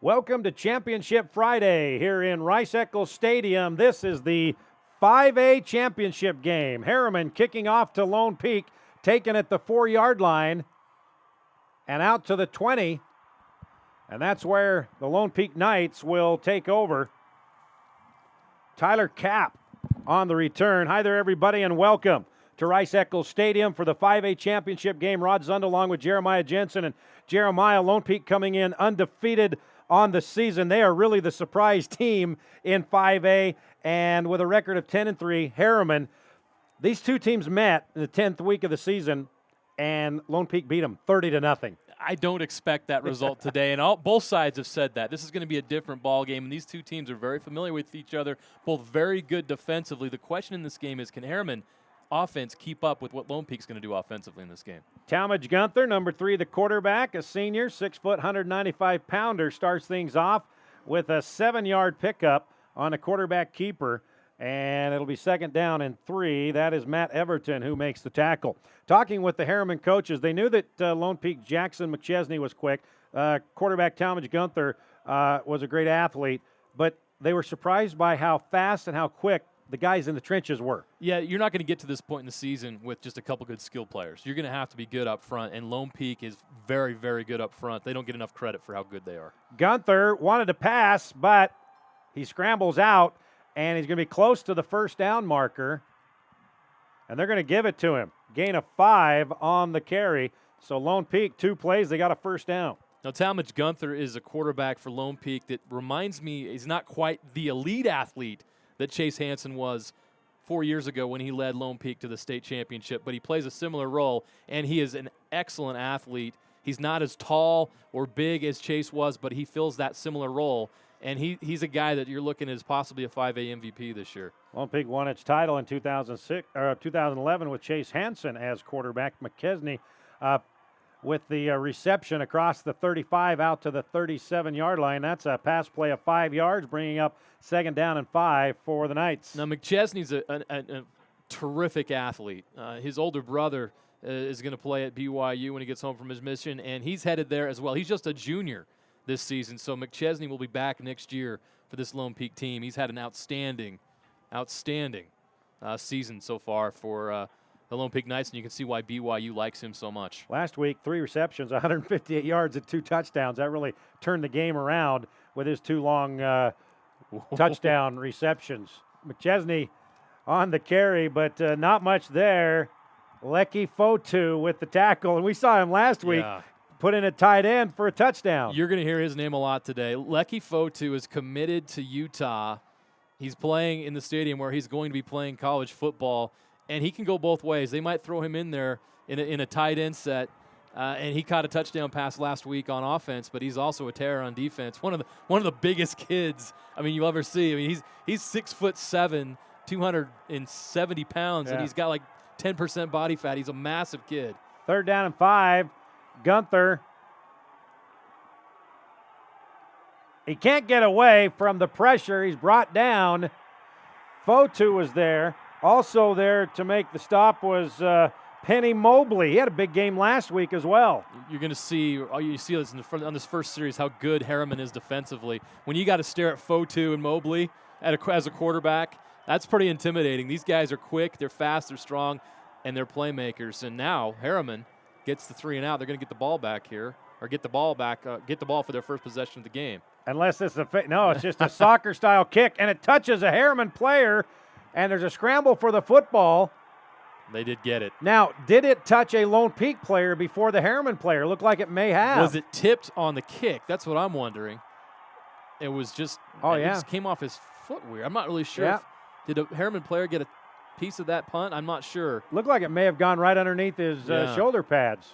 Welcome to Championship Friday here in Rice-Eccles Stadium. This is the 5A championship game. Herriman kicking off to Lone Peak, taken at the 4-yard line and out to the 20. And that's where the Lone Peak Knights will take over. Tyler Kapp on the return. Hi there, everybody, and welcome to Rice-Eccles Stadium for the 5A championship game. Rod Zund along with Jeremiah Jensen. And Jeremiah, Lone Peak coming in undefeated on the season. They are really the surprise team in 5A, and with a record of 10-3, Herriman. These two teams met in the 10th week of the season, and Lone Peak beat them 30-0. I don't expect that result today, and both sides have said that. This is going to be a different ball game, and these two teams are very familiar with each other, both very good defensively. The question in this game is, can Herriman offense keep up with what Lone Peak's going to do offensively in this game? Talmadge Gunther, number 3, the quarterback, a senior, 6-foot, 195-pounder, starts things off with a 7-yard pickup on a quarterback keeper, and it'll be second down and 3. That is Matt Everton who makes the tackle. Talking with the Herriman coaches, they knew that Lone Peak Jackson McChesney was quick. Quarterback Talmadge Gunther was a great athlete, but they were surprised by how fast and how quick the guys in the trenches were. Yeah, you're not going to get to this point in the season with just a couple good skill players. You're going to have to be good up front, and Lone Peak is very, very good up front. They don't get enough credit for how good they are. Gunther wanted to pass, but he scrambles out, and he's going to be close to the first down marker, and they're going to give it to him. Gain of 5 on the carry. So Lone Peak, 2 plays, they got a first down. Now, Talmadge Gunther is a quarterback for Lone Peak that reminds me he's not quite the elite athlete that Chase Hansen was 4 years ago when he led Lone Peak to the state championship, but he plays a similar role, and he is an excellent athlete. He's not as tall or big as Chase was, but he fills that similar role, and he's a guy that you're looking at as possibly a 5A MVP this year. Lone Peak won its title in 2011 with Chase Hansen as quarterback. McChesney with the reception across the 35 out to the 37-yard line. That's a pass play of 5 yards, bringing up second down and 5 for the Knights. Now, McChesney's a terrific athlete. His older brother is going to play at BYU when he gets home from his mission, and he's headed there as well. He's just a junior this season, so McChesney will be back next year for this Lone Peak team. He's had an outstanding season so far for the Lone Peak Knights, and you can see why BYU likes him so much. Last week, 3 receptions, 158 yards and 2 touchdowns. That really turned the game around with his 2 long touchdown receptions. McChesney on the carry, but not much there. Lecky Fotu with the tackle, and we saw him last week put in a tight end for a touchdown. You're going to hear his name a lot today. Lecky Fotu is committed to Utah. He's playing in the stadium where he's going to be playing college football, and he can go both ways. They might throw him in there in a tight end set, and he caught a touchdown pass last week on offense, but he's also a terror on defense. One of the biggest kids you'll ever see. I mean, he's 6'7", 270 pounds, and he's got like 10% body fat. He's a massive kid. Third down and 5. Gunther. He can't get away from the pressure. He's brought down. Fotu was there. Also there to make the stop was Penny Mobley. He had a big game last week as well. You're going to see, you see this on this first series, how good Herriman is defensively. When you got to stare at Fotu and Mobley as a quarterback, that's pretty intimidating. These guys are quick, they're fast, they're strong, and they're playmakers. And now Herriman gets the 3 and out. They're going to get the ball back here, or get the ball for their first possession of the game. Unless it's it's just a soccer-style kick, and it touches a Herriman player, and there's a scramble for the football. They did get it. Now, did it touch a Lone Peak player before the Herriman player? Looked like it may have. Was it tipped on the kick? That's what I'm wondering. It was just, it just came off his foot weird. I'm not really sure. Did a Herriman player get a piece of that punt? I'm not sure. Looked like it may have gone right underneath his shoulder pads.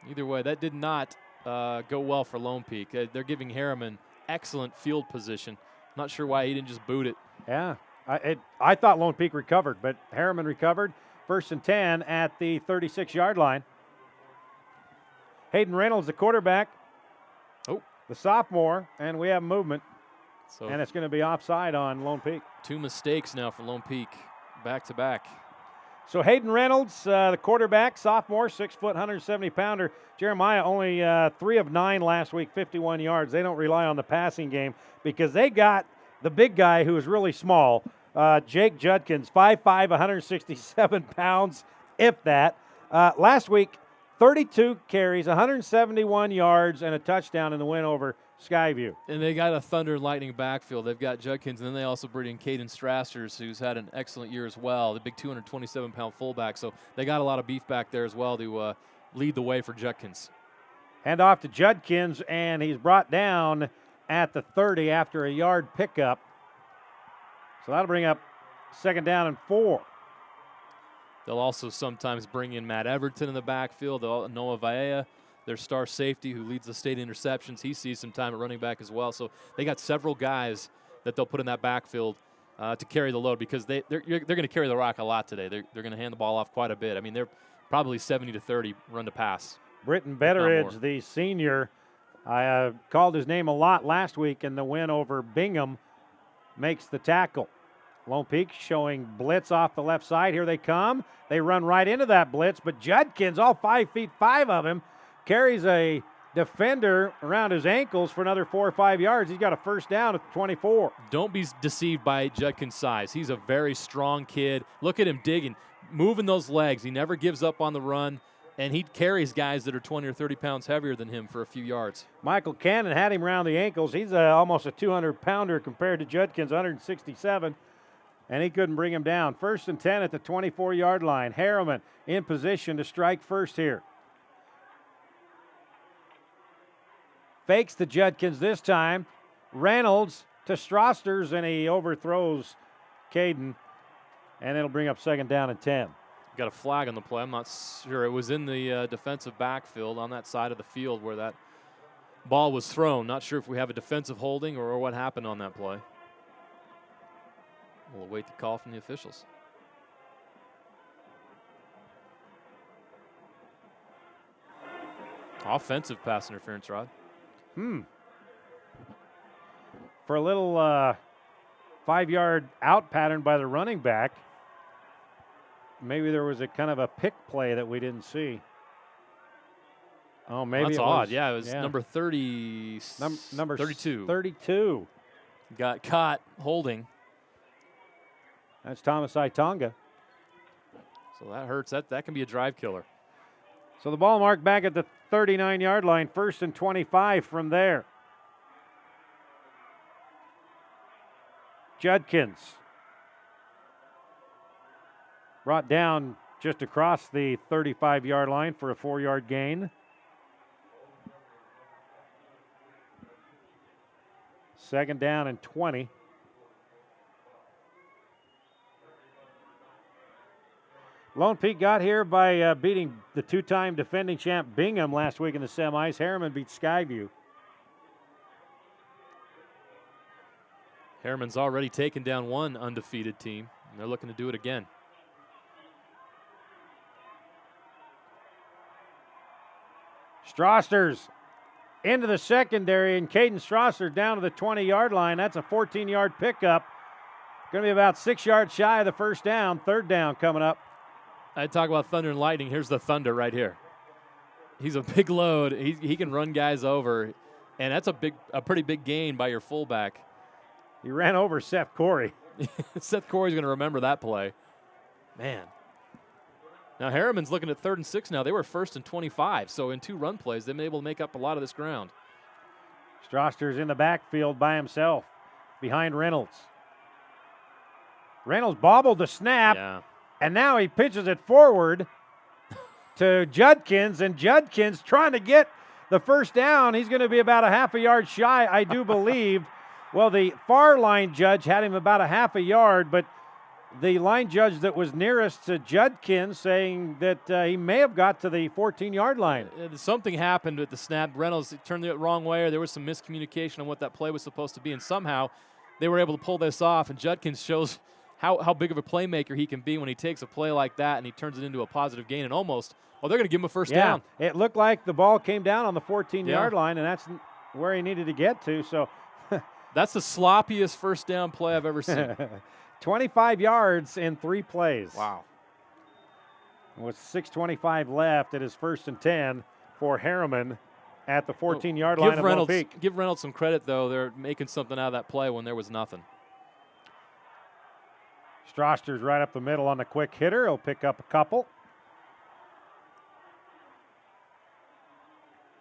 Either way, that did not go well for Lone Peak. They're giving Herriman excellent field position. Not sure why he didn't just boot it. Yeah, I thought Lone Peak recovered, but Herriman recovered. 1st and 10 at the 36-yard line. Hayden Reynolds, the quarterback. Oh, the sophomore, and we have movement. So and it's going to be offside on Lone Peak. 2 mistakes now for Lone Peak, back to back. So Hayden Reynolds, the quarterback, sophomore, 6 foot, 170-pounder. Jeremiah only 3 of 9 last week, 51 yards. They don't rely on the passing game because they got the big guy who is really small, Jake Judkins, 5'5", 167 pounds, if that. Last week, 32 carries, 171 yards, and a touchdown in the win over Skyview. And they got a thunder and lightning backfield. They've got Judkins, and then they also bring in Caden Strassers, who's had an excellent year as well, the big 227-pound fullback. So they got a lot of beef back there as well to lead the way for Judkins. Hand off to Judkins, and he's brought down at the 30 after a yard pickup. So that'll bring up 2nd down and 4. They'll also sometimes bring in Matt Everton in the backfield, Noah Vaea, their star safety who leads the state interceptions. He sees some time at running back as well. So they got several guys that they'll put in that backfield to carry the load because they're going to carry the rock a lot today. They're going to hand the ball off quite a bit. I mean, they're probably 70 to 30 run to pass. Britton Betteridge, the senior, I called his name a lot last week in the win over Bingham, makes the tackle. Lone Peak showing blitz off the left side. Here they come. They run right into that blitz, but Judkins, all 5'5" of him, carries a defender around his ankles for another 4 or 5 yards. He's got a 1st down at 24. Don't be deceived by Judkins' size. He's a very strong kid. Look at him digging, moving those legs. He never gives up on the run, and he carries guys that are 20 or 30 pounds heavier than him for a few yards. Michael Cannon had him around the ankles. He's almost a 200-pounder compared to Judkins, 167, and he couldn't bring him down. 1st and 10 at the 24-yard line. Herriman in position to strike first here. Fakes to Judkins this time. Reynolds to Strosters, and he overthrows Caden, and it'll bring up 2nd down and 10. Got a flag on the play. I'm not sure. It was in the defensive backfield on that side of the field where that ball was thrown. Not sure if we have a defensive holding or what happened on that play. We'll await the call from the officials. Offensive pass interference, Rod. For a little 5-yard out pattern by the running back, maybe there was a kind of a pick play that we didn't see. Oh, maybe that's it odd. Was, yeah, it was number 30. Number 32. 32. Got caught holding. That's Thomas Itonga. So that hurts. That can be a drive killer. So the ball marked back at the 39-yard line, 1st and 25 from there. Judkins brought down just across the 35-yard line for a 4-yard gain. 2nd down and 20. Lone Peak got here by beating the 2-time defending champ Bingham last week in the semis. Herriman beat Skyview. Herriman's already taken down one undefeated team, and they're looking to do it again. Strosters into the secondary, and Caden Strasser down to the 20-yard line. That's a 14-yard pickup. Going to be about 6 yards shy of the 1st down. 3rd down coming up. I talk about thunder and lightning. Here's the thunder right here. He's a big load. He can run guys over, and that's a pretty big gain by your fullback. He ran over Seth Corey. Seth Corey's going to remember that play. Man. Now Herriman's looking at 3rd and 6 now. They were 1st and 25, so in 2 run plays, they've been able to make up a lot of this ground. Strasser's in the backfield by himself behind Reynolds. Reynolds bobbled the snap. Yeah. And now he pitches it forward to Judkins, and Judkins trying to get the 1st down. He's going to be about a half a yard shy, I do believe. Well, the far line judge had him about a half a yard, but the line judge that was nearest to Judkins saying that he may have got to the 14-yard line. Something happened with the snap. Reynolds turned it the wrong way, or there was some miscommunication on what that play was supposed to be, and somehow they were able to pull this off, and Judkins shows how big of a playmaker he can be when he takes a play like that and he turns it into a positive gain and almost, well, they're going to give him a 1st down. It looked like the ball came down on the 14-yard line, and that's where he needed to get to. So that's the sloppiest 1st down play I've ever seen. 25 yards in 3 plays. Wow. With 6:25 left, it is 1st and 10 for Herriman at the 14-yard line of Lone Peak. Give Reynolds some credit, though. They're making something out of that play when there was nothing. Stroster's right up the middle on the quick hitter. He'll pick up a couple.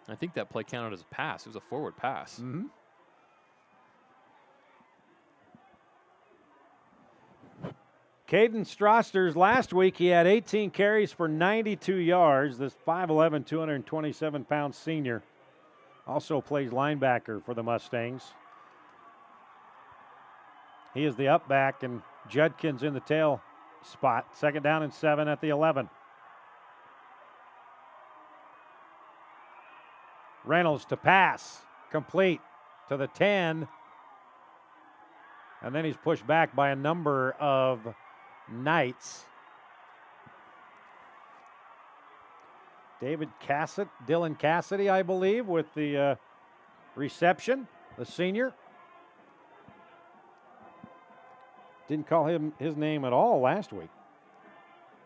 I think that play counted as a pass. It was a forward pass. Mm-hmm. Caden Stroster's last week, he had 18 carries for 92 yards. This 5'11", 227-pound senior also plays linebacker for the Mustangs. He is the up back, and Judkins in the tail spot. 2nd down and 7 at the 11. Reynolds to pass, complete to the 10. And then he's pushed back by a number of Knights. Dylan Cassidy, I believe, with the reception, the senior. Didn't call him his name at all last week.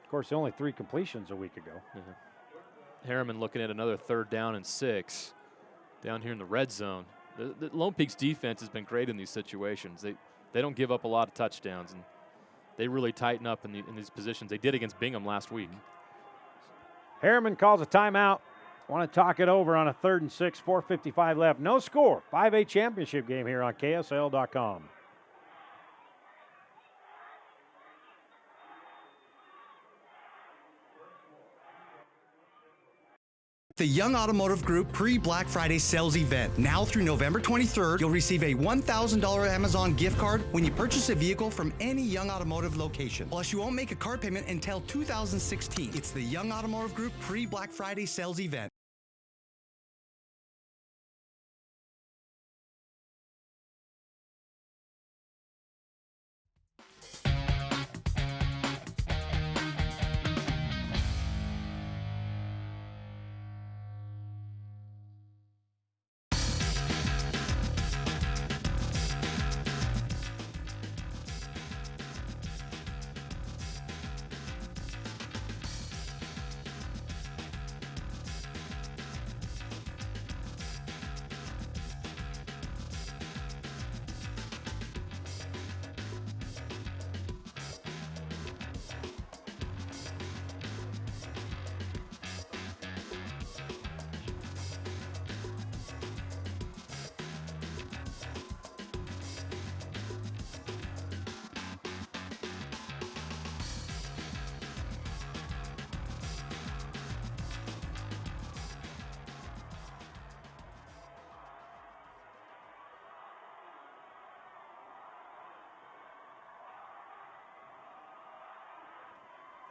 Of course, only 3 completions a week ago. Mm-hmm. Herriman looking at another 3rd down and 6 down here in the red zone. The Lone Peak's defense has been great in these situations. They don't give up a lot of touchdowns, and they really tighten up in these positions. They did against Bingham last week. Herriman calls a timeout. Want to talk it over on a 3rd and 6, 4:55 left. No score. 5A championship game here on KSL.com. The Young Automotive Group pre-Black Friday sales event. Now through November 23rd, you'll receive a $1,000 Amazon gift card when you purchase a vehicle from any Young Automotive location. Plus, you won't make a car payment until 2016. It's the Young Automotive Group pre-Black Friday sales event.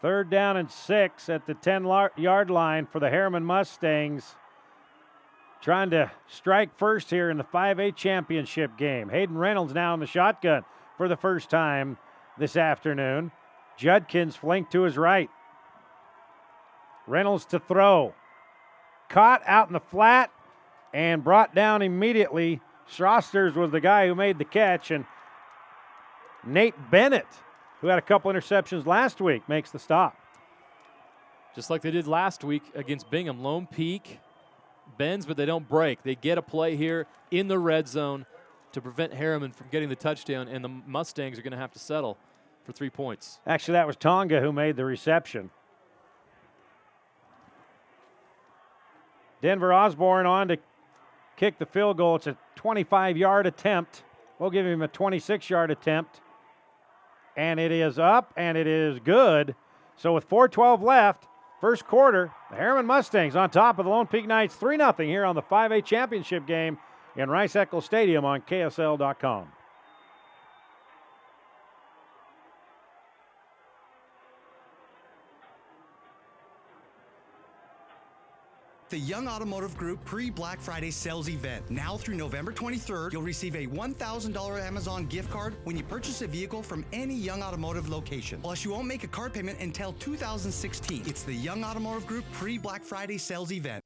Third down and 6 at the 10-yard line for the Herriman Mustangs. Trying to strike first here in the 5A championship game. Hayden Reynolds now in the shotgun for the first time this afternoon. Judkins flanked to his right. Reynolds to throw. Caught out in the flat and brought down immediately. Strosters was the guy who made the catch, and Nate Bennett, who had a couple interceptions last week, makes the stop. Just like they did last week against Bingham. Lone Peak bends, but they don't break. They get a play here in the red zone to prevent Herriman from getting the touchdown, and the Mustangs are going to have to settle for 3 points. Actually, that was Tonga who made the reception. Denver Osborne on to kick the field goal. It's a 25-yard attempt. We'll give him a 26-yard attempt. And it is up, and it is good. So with 4:12 left, first quarter, the Herriman Mustangs on top of the Lone Peak Knights 3-0 here on the 5A championship game in Rice-Eccles Stadium on KSL.com. The Young Automotive Group pre-Black Friday sales event. Now through November 23rd, you'll receive a $1,000 Amazon gift card when you purchase a vehicle from any Young Automotive location. Plus, you won't make a car payment until 2016. It's the Young Automotive Group pre-Black Friday sales event.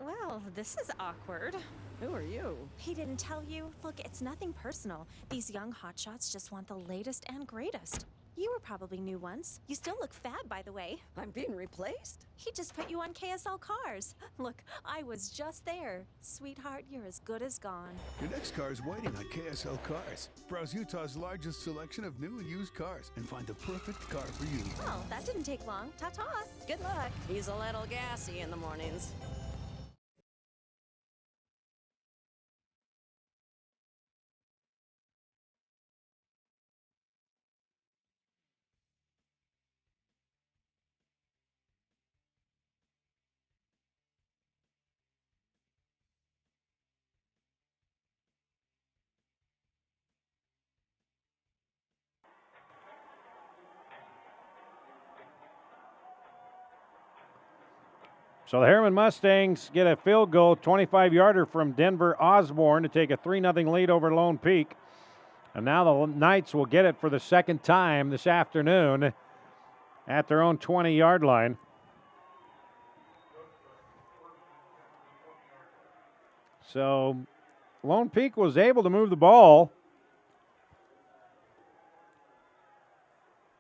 Well, this is awkward. Who are you? He didn't tell you? Look, it's nothing personal. These young hotshots just want the latest and greatest. You were probably new once. You still look fab, by the way. I'm being replaced? He just put you on KSL Cars. Look, I was just there. Sweetheart, you're as good as gone. Your next car is waiting on KSL Cars. Browse Utah's largest selection of new and used cars and find the perfect car for you. Oh, that didn't take long. Ta-ta. Good luck. He's a little gassy in the mornings. So the Herriman Mustangs get a field goal, 25-yarder from Denver Osborne to take a 3-0 lead over Lone Peak. And now the Knights will get it for the second time this afternoon at their own 20-yard line. So Lone Peak was able to move the ball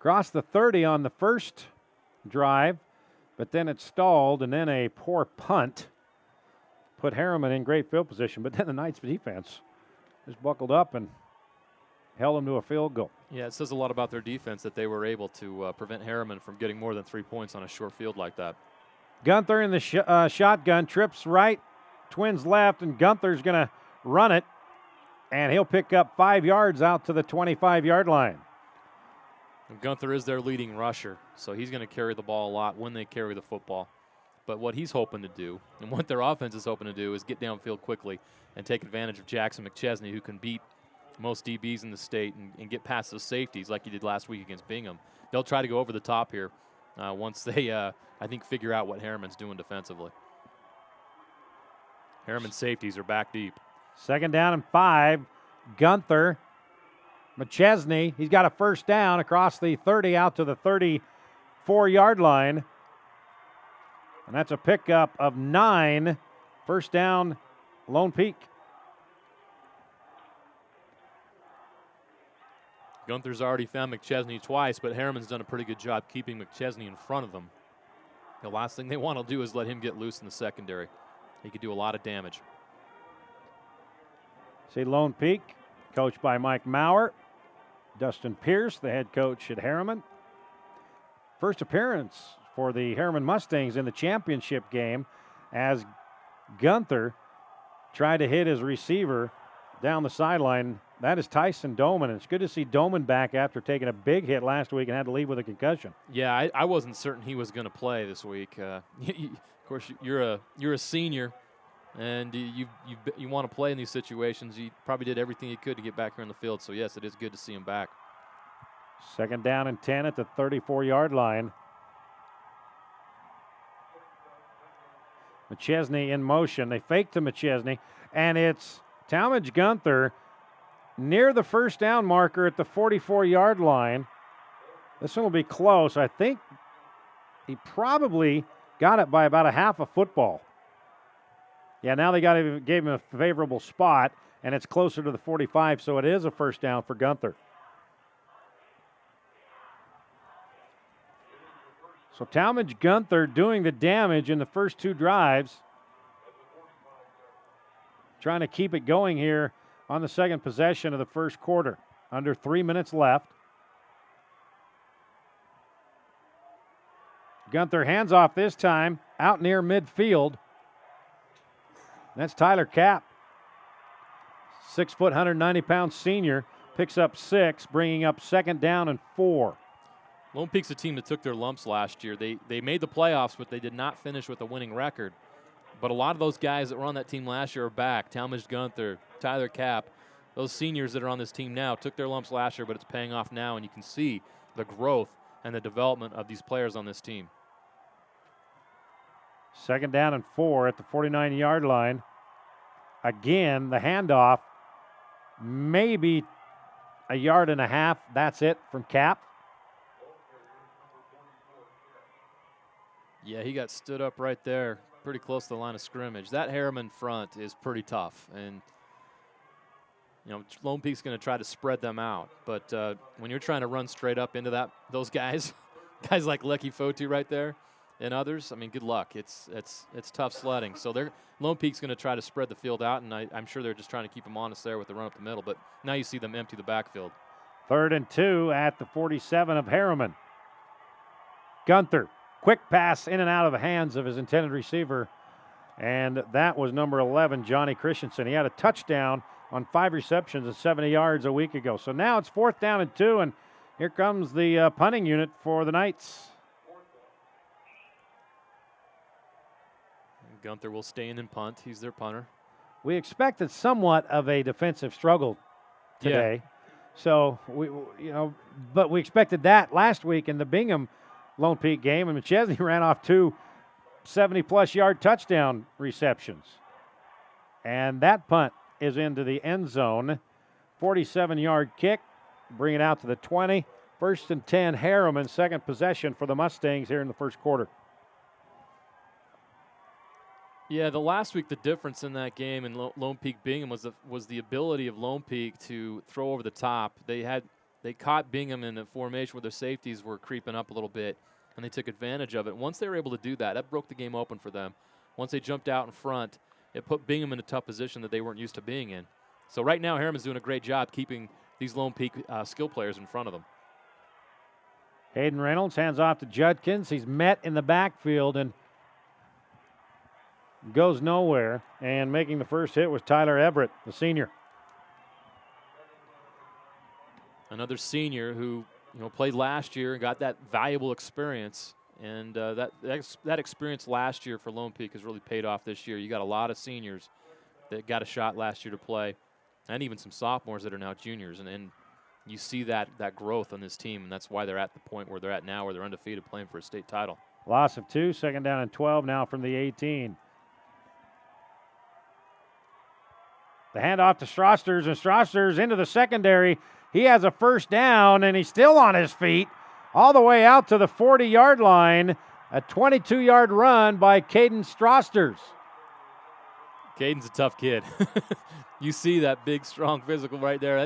across the 30 on the first drive, but then it stalled, and then a poor punt put Herriman in great field position. But then the Knights defense just buckled up and held them to a field goal. Yeah, it says a lot about their defense that they were able to prevent Herriman from getting more than 3 points on a short field like that. Gunther in the shotgun, trips right, twins left, and Gunther's going to run it, and he'll pick up 5 yards out to the 25-yard line. And Gunther is their leading rusher, so he's going to carry the ball a lot when they carry the football. But what he's hoping to do, and what their offense is hoping to do, is get downfield quickly and take advantage of Jackson McChesney, who can beat most DBs in the state and get past those safeties like he did last week against Bingham. They'll try to go over the top here once they, I think, figure out what Herriman's doing defensively. Herriman safeties are back deep. 2nd down and 5. Gunther, McChesney, he's got a first down across the 30 out to the 34-yard line. And that's a pickup of 9. First down, Lone Peak. Gunther's already found McChesney twice, but Herriman's done a pretty good job keeping McChesney in front of them. The last thing they want to do is let him get loose in the secondary. He could do a lot of damage. See Lone Peak, coached by Mike Maurer. Dustin Pierce, the head coach at Herriman. First appearance for the Herriman Mustangs in the championship game as Gunther tried to hit his receiver down the sideline. That is Tyson Doman. It's good to see Doman back after taking a big hit last week and had to leave with a concussion. Yeah, I wasn't certain he was going to play this week. Of course, you're a senior, and you want to play in these situations. He probably did everything he could to get back here on the field. So yes, it is good to see him back. 2nd down and 10 at the 34-yard line. McChesney in motion. They fake to McChesney, and it's Talmadge Gunther near the first down marker at the 44-yard line. This one will be close. I think he probably got it by about a half a football. Yeah, now they gave him a favorable spot, and it's closer to the 45, so it is a first down for Gunther. So Talmadge Gunther doing the damage in the first 2 drives. Trying to keep it going here on the second possession of the first quarter. Under 3 minutes left. Gunther hands off this time, out near midfield. That's Tyler Kapp. 6 foot, 190-pound senior. Picks up 6, bringing up 2nd down and 4. Lone Peak's a team that took their lumps last year. They made the playoffs, but they did not finish with a winning record. But a lot of those guys that were on that team last year are back. Talmadge Gunther, Tyler Kapp, those seniors that are on this team now took their lumps last year, but it's paying off now, and you can see the growth and the development of these players on this team. 2nd down and 4 at the 49-yard line. Again, the handoff, maybe a yard and a half. That's it from Kapp. Yeah, he got stood up right there, pretty close to the line of scrimmage. That Herriman front is pretty tough, and You know, Lone Peak's going to try to spread them out. But when you're trying to run straight up into those guys, guys like Lecky Fotu right there and others, I mean, good luck. It's tough sledding. So Lone Peak's going to try to spread the field out, and I'm sure they're just trying to keep them honest there with the run up the middle. But now you see them empty the backfield. 3rd and 2 at the 47 of Herriman. Gunther, quick pass in and out of the hands of his intended receiver, and that was number 11, Johnny Christensen. He had a touchdown on 5 receptions and 70 yards a week ago. So now it's 4th down and 2, and here comes the punting unit for the Knights. Gunther will stay in and punt. He's their punter. We expected somewhat of a defensive struggle today. Yeah. So, but we expected that last week in the Bingham Lone Peak game, and McChesney ran off 2 70-plus yard touchdown receptions. And that punt is into the end zone. 47-yard kick, bring it out to the 20. 1st and 10, Herriman, second possession for the Mustangs here in the first quarter. Yeah, the last week the difference in that game in Lone Peak Bingham was the ability of Lone Peak to throw over the top. They caught Bingham in a formation where their safeties were creeping up a little bit, and they took advantage of it. Once they were able to do that, that broke the game open for them. Once they jumped out in front, it put Bingham in a tough position that they weren't used to being in. So right now, Herriman's doing a great job keeping these Lone Peak skill players in front of them. Hayden Reynolds hands off to Judkins. He's met in the backfield and goes nowhere. And making the first hit was Tyler Everett, the senior. Another senior who played last year and got that valuable experience. And that experience last year for Lone Peak has really paid off this year. You got a lot of seniors that got a shot last year to play, and even some sophomores that are now juniors. And you see that growth on this team, and that's why they're at the point where they're at now, where they're undefeated playing for a state title. Loss of 2, 2nd down and 12 now from the 18. The handoff to Strosters, and Strosters into the secondary. He has a first down, and he's still on his feet all the way out to the 40-yard line. A 22-yard run by Caden Strosters. Caden's a tough kid. You see that big, strong physical right there.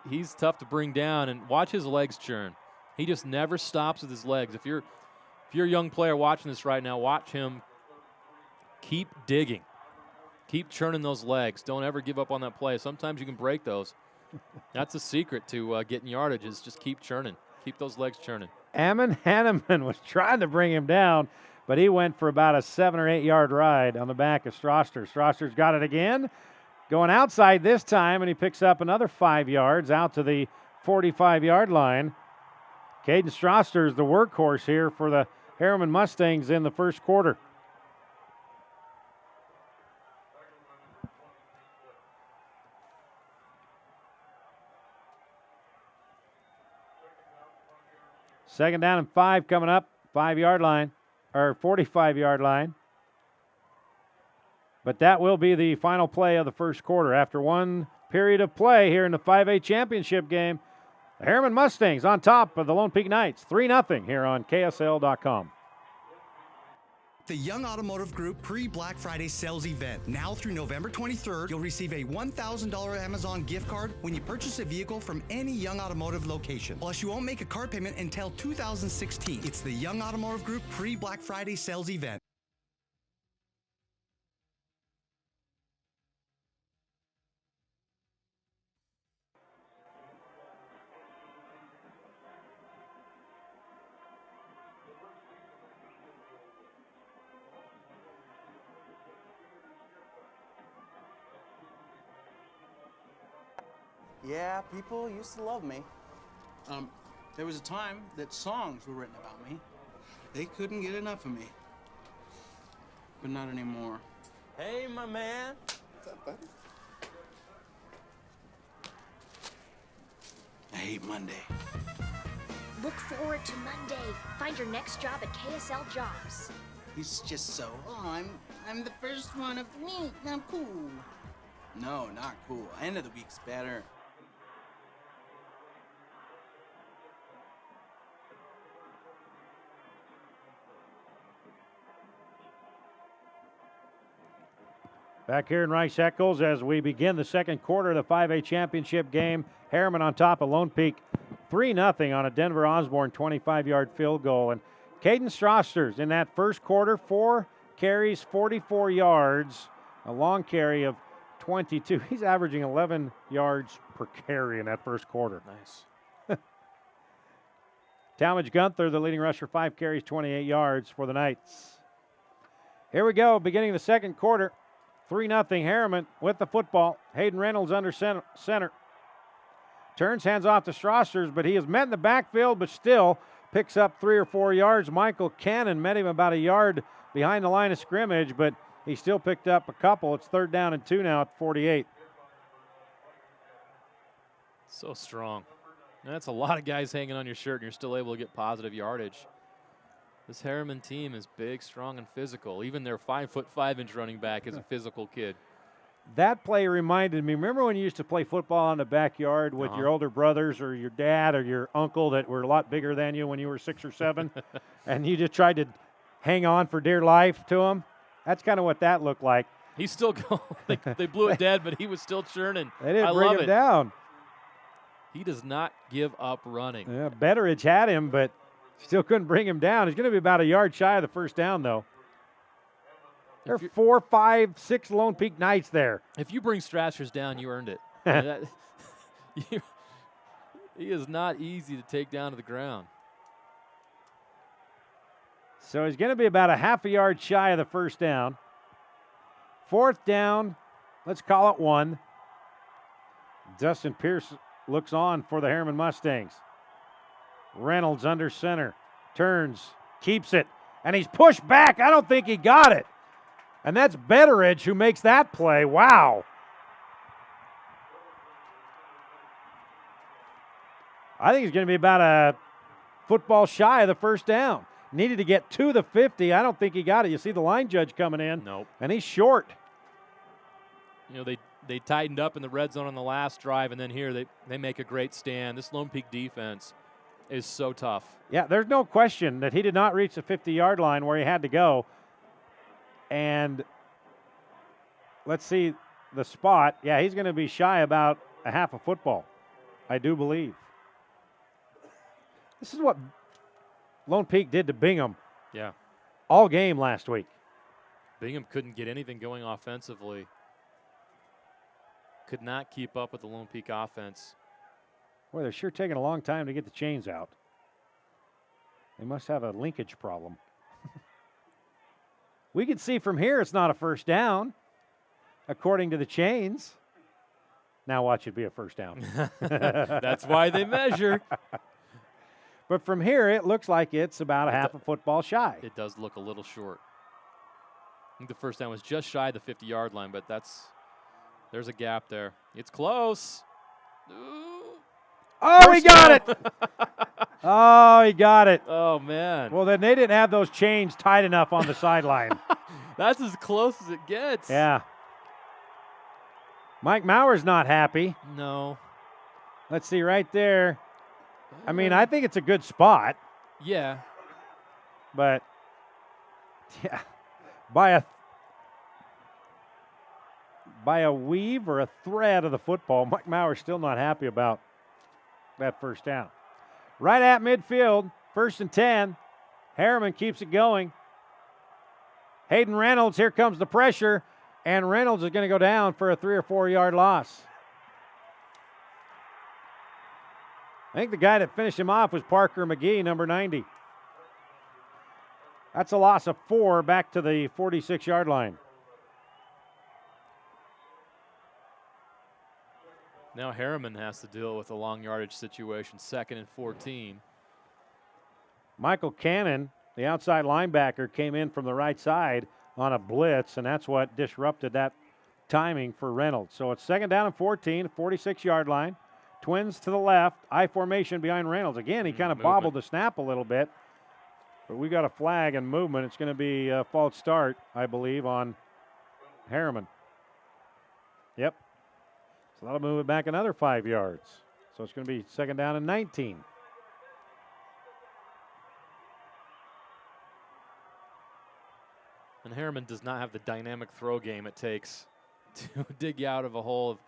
He's tough to bring down, and watch his legs churn. He just never stops with his legs. If you're a young player watching this right now, watch him keep digging. Keep churning those legs. Don't ever give up on that play. Sometimes you can break those. That's the secret to getting yardage, is just keep churning. Keep those legs churning. Ammon Hanneman was trying to bring him down, but he went for about a 7 or 8 yard ride on the back of Strosters. Strosters got it again, going outside this time, and he picks up another 5 yards out to the 45-yard line. Caden Strosters, the workhorse here for the Herriman Mustangs in the first quarter. Second down and 5 coming up, 5-yard line, or 45-yard line. But that will be the final play of the first quarter. After one period of play here in the 5A championship game, the Herriman Mustangs on top of the Lone Peak Knights, 3-0 here on KSL.com. The Young Automotive Group pre-Black Friday sales event. Now through November 23rd, you'll receive a $1,000 Amazon gift card when you purchase a vehicle from any Young Automotive location. Plus, you won't make a car payment until 2016. It's the Young Automotive Group pre-Black Friday sales event. Yeah, people used to love me. There was a time that songs were written about me. They couldn't get enough of me. But not anymore. Hey, my man. What's up, buddy? I hate Monday. Look forward to Monday. Find your next job at KSL Jobs. He's just so, I'm the first one of the week. I'm cool. No, not cool. End of the week's better. Back here in Rice Eccles as we begin the second quarter of the 5A championship game. Herriman on top of Lone Peak 3-0 on a Denver Osborne 25-yard field goal. And Caden Strosters in that first quarter, 4 carries, 44 yards, a long carry of 22. He's averaging 11 yards per carry in that first quarter. Nice. Talmadge Gunther, the leading rusher, 5 carries, 28 yards for the Knights. Here we go, beginning the second quarter. 3-0 Herriman with the football. Hayden Reynolds under center. Turns, hands off to Strosters, but he is met in the backfield, but still picks up 3 or 4 yards. Michael Cannon met him about a yard behind the line of scrimmage, but he still picked up a couple. It's 3rd down and 2 now at 48. So strong. That's a lot of guys hanging on your shirt, and you're still able to get positive yardage. This Herriman team is big, strong, and physical. Even their 5'5" running back is a physical kid. That play reminded me, remember when you used to play football in the backyard with your older brothers or your dad or your uncle that were a lot bigger than you when you were 6 or 7, and you just tried to hang on for dear life to them? That's kind of what that looked like. He's still going. They blew it dead, but he was still churning. They didn't I bring love him it. down. He does not give up running. Yeah, Betteridge had him, but still couldn't bring him down. He's going to be about a yard shy of the first down, though. There are 4, 5, 6 Lone Peak Knights there. If you bring Strashers down, you earned it. He is not easy to take down to the ground. So he's going to be about a half a yard shy of the first down. 4th down, let's call it 1. Dustin Pierce looks on for the Herriman Mustangs. Reynolds under center, turns, keeps it, and he's pushed back. I don't think he got it. And that's Betteridge who makes that play. Wow. I think he's going to be about a football shy of the first down. Needed to get to the 50. I don't think he got it. You see the line judge coming in. Nope. And he's short. You know, they tightened up in the red zone on the last drive, and then here they make a great stand. This Lone Peak defense is so tough. Yeah, there's no question that he did not reach the 50-yard line where he had to go. And let's see the spot. Yeah, he's going to be shy about a half a football, I do believe. This is what Lone Peak did to Bingham Yeah. all game last week. Bingham couldn't get anything going offensively. Could not keep up with the Lone Peak offense. Boy, they're sure taking a long time to get the chains out. They must have a linkage problem. We can see from here it's not a first down, according to the chains. Now watch it be a first down. That's why they measure. But from here, it looks like it's about a half a football shy. It does look a little short. I think the first down was just shy of the 50-yard line, but there's a gap there. It's close. Ooh. Oh, he got it. Oh, he got it. Oh, man. Well, then they didn't have those chains tight enough on the sideline. That's as close as it gets. Yeah. Mike Mauer's not happy. No. Let's see right there. I mean, I think it's a good spot. Yeah. But, yeah, by a weave or a thread of the football, Mike Mauer's still not happy about that first down. Right at midfield, 1st and 10. Herriman keeps it going. Hayden Reynolds, here comes the pressure, and Reynolds is going to go down for a 3 or 4 yard loss. I think the guy that finished him off was Parker McGee, number 90. That's a loss of 4 back to the 46-yard line. Now Herriman has to deal with a long yardage situation, 2nd and 14. Michael Cannon, the outside linebacker, came in from the right side on a blitz, and that's what disrupted that timing for Reynolds. So it's 2nd down and 14, 46-yard line. Twins to the left, I formation behind Reynolds. Again, he kind of bobbled the snap a little bit, but we got a flag and movement. It's going to be a false start, I believe, on Herriman. Yep. So that'll move it back another 5 yards. So it's going to be 2nd down and 19. And Herriman does not have the dynamic throw game it takes to dig you out of a hole of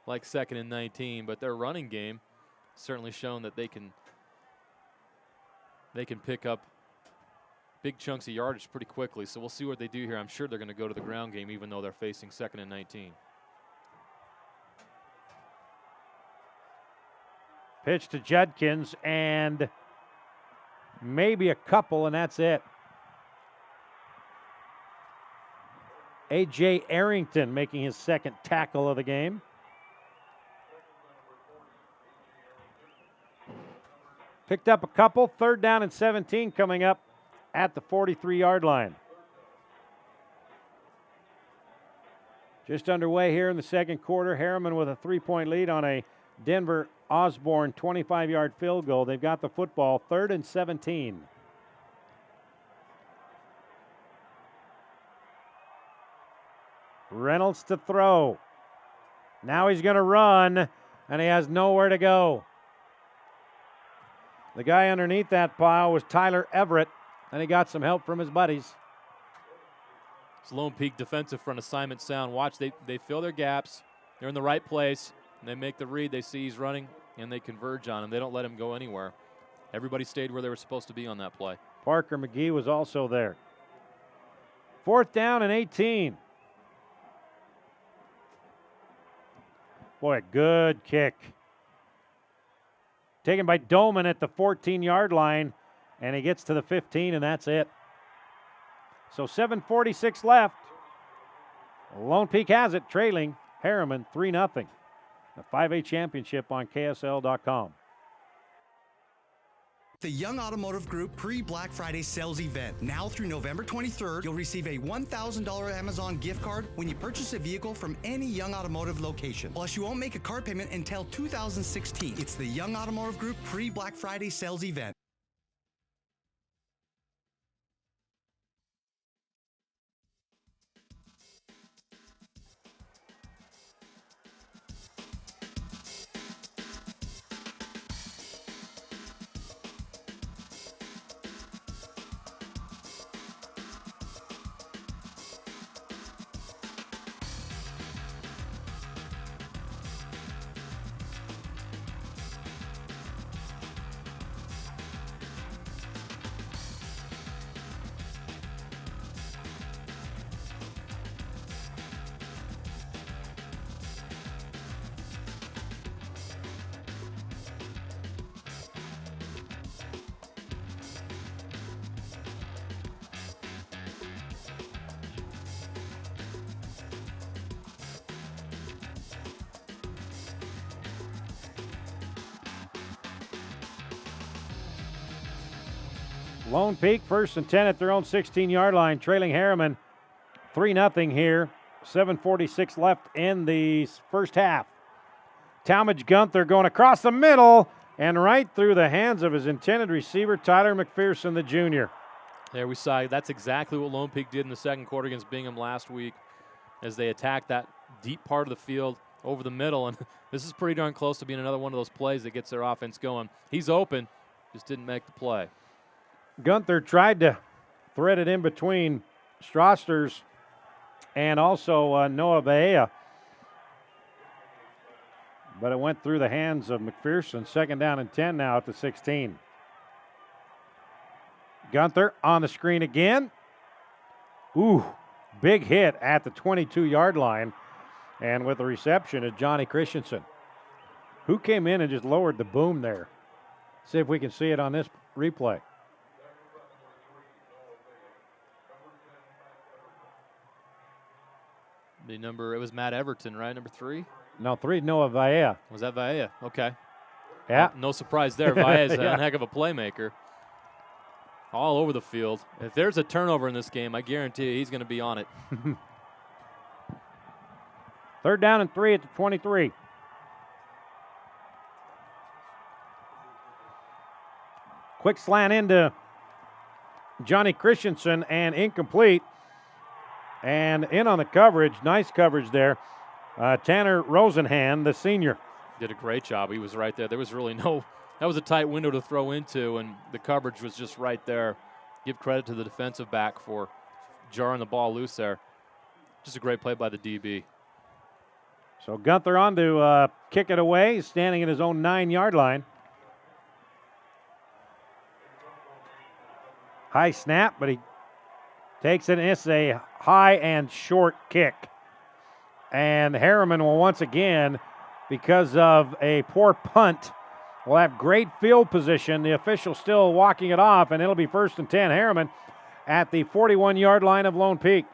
like 2nd and 19, but their running game certainly shown that they can pick up big chunks of yardage pretty quickly. So we'll see what they do here. I'm sure they're going to go to the ground game even though they're facing 2nd and 19. Pitch to Judkins, and maybe a couple, and that's it. A.J. Arrington making his 2nd tackle of the game. Picked up a couple. 3rd down and 17 coming up at the 43-yard line. Just underway here in the 2nd quarter. Herriman with a 3-point lead on a Denver Osborne 25-yard field goal. They've got the football, 3rd and 17. Reynolds to throw. Now he's going to run, and he has nowhere to go. The guy underneath that pile was Tyler Everett, and he got some help from his buddies. It's Lone Peak defensive front assignment sound. Watch, they fill their gaps. They're in the right place. And they make the read. They see he's running, and they converge on him. They don't let him go anywhere. Everybody stayed where they were supposed to be on that play. Parker McGee was also there. 4th down and 18. Boy, a good kick. Taken by Dolman at the 14-yard line, and he gets to the 15, and that's it. So 7:46 left. Lone Peak has it, trailing Herriman 3-0. The 5A championship on KSL.com. The Young Automotive Group pre-Black Friday sales event. Now through November 23rd, you'll receive a $1,000 Amazon gift card when you purchase a vehicle from any Young Automotive location. Plus, you won't make a car payment until 2016. It's the Young Automotive Group pre-Black Friday sales event. Lone Peak 1st and 10 at their own 16-yard line, trailing Herriman 3-0 here. 7:46 left in the first half. Talmadge Gunther going across the middle and right through the hands of his intended receiver, Tyler McPherson, the junior. There we saw, that's exactly what Lone Peak did in the 2nd quarter against Bingham last week as they attacked that deep part of the field over the middle. And this is pretty darn close to being another one of those plays that gets their offense going. He's open, just didn't make the play. Gunther tried to thread it in between Strosters and also Noah Baea, but it went through the hands of McPherson. 2nd down and 10 now at the 16. Gunther on the screen again. Ooh, big hit at the 22-yard line, and with the reception is Johnny Christensen, who came in and just lowered the boom there. See if we can see it on this replay. It was Matt Everton, right? Number 3? No, 3, Noah Baea. Was that Baea? Okay. Yeah. No surprise there. Baea's Yeah. a heck of a playmaker. All over the field. If there's a turnover in this game, I guarantee you he's going to be on it. 3rd down and 3 at the 23. Quick slant into Johnny Christensen and incomplete. And in on the coverage, nice coverage there. Tanner Rosenhan, the senior. Did a great job. He was right there. There was really that was a tight window to throw into, and the coverage was just right there. Give credit to the defensive back for jarring the ball loose there. Just a great play by the DB. So Gunther on to kick it away, standing at his own 9-yard line. High snap, but he takes it, and it's a high and short kick. And Herriman will once again, because of a poor punt, will have great field position. The official still walking it off, and it'll be 1st and 10. Herriman at the 41-yard line of Lone Peak.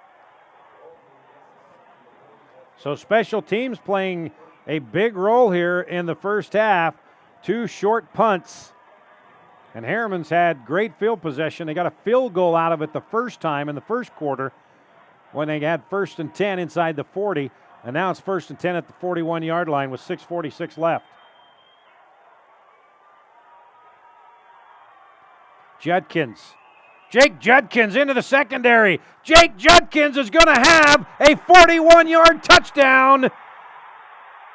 So special teams playing a big role here in the first half. 2 short punts. And Herriman's had great field possession. They got a field goal out of it the first time in the first quarter when they had 1st and 10 inside the 40. And now it's 1st and 10 at the 41-yard line with 6:46 left. Judkins. Jake Judkins into the secondary. Jake Judkins is going to have a 41-yard touchdown.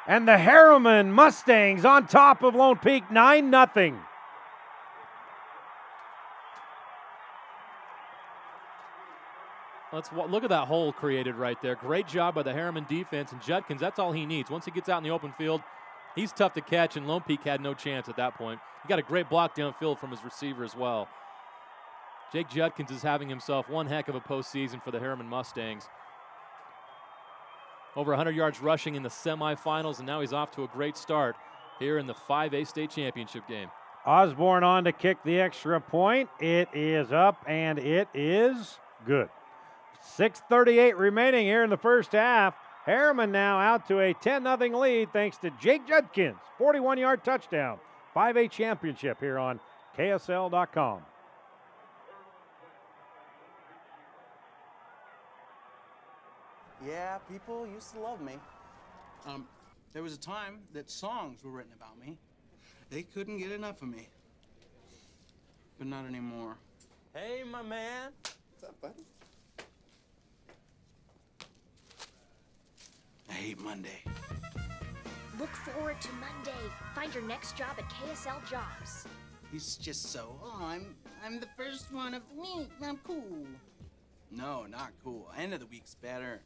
And the Herriman Mustangs on top of Lone Peak, 9-0. Look at that hole created right there. Great job by the Herriman defense, and Judkins, that's all he needs. Once he gets out in the open field, he's tough to catch, and Lone Peak had no chance at that point. He got a great block downfield from his receiver as well. Jake Judkins is having himself one heck of a postseason for the Herriman Mustangs. Over 100 yards rushing in the semifinals, and now he's off to a great start here in the 5A state championship game. Osborne on to kick the extra point. It is up, and it is good. 6:38 remaining here in the first half. Herriman now out to a 10-0 lead thanks to Jake Judkins. 41-yard touchdown. 5A championship here on KSL.com. Yeah, people used to love me. There was a time that songs were written about me. They couldn't get enough of me. But not anymore. Hey, my man. What's up, buddy? I hate Monday. Look forward to Monday. Find your next job at KSL Jobs. He's just so, I'm the first one of the week. I'm cool. No, not cool. End of the week's better.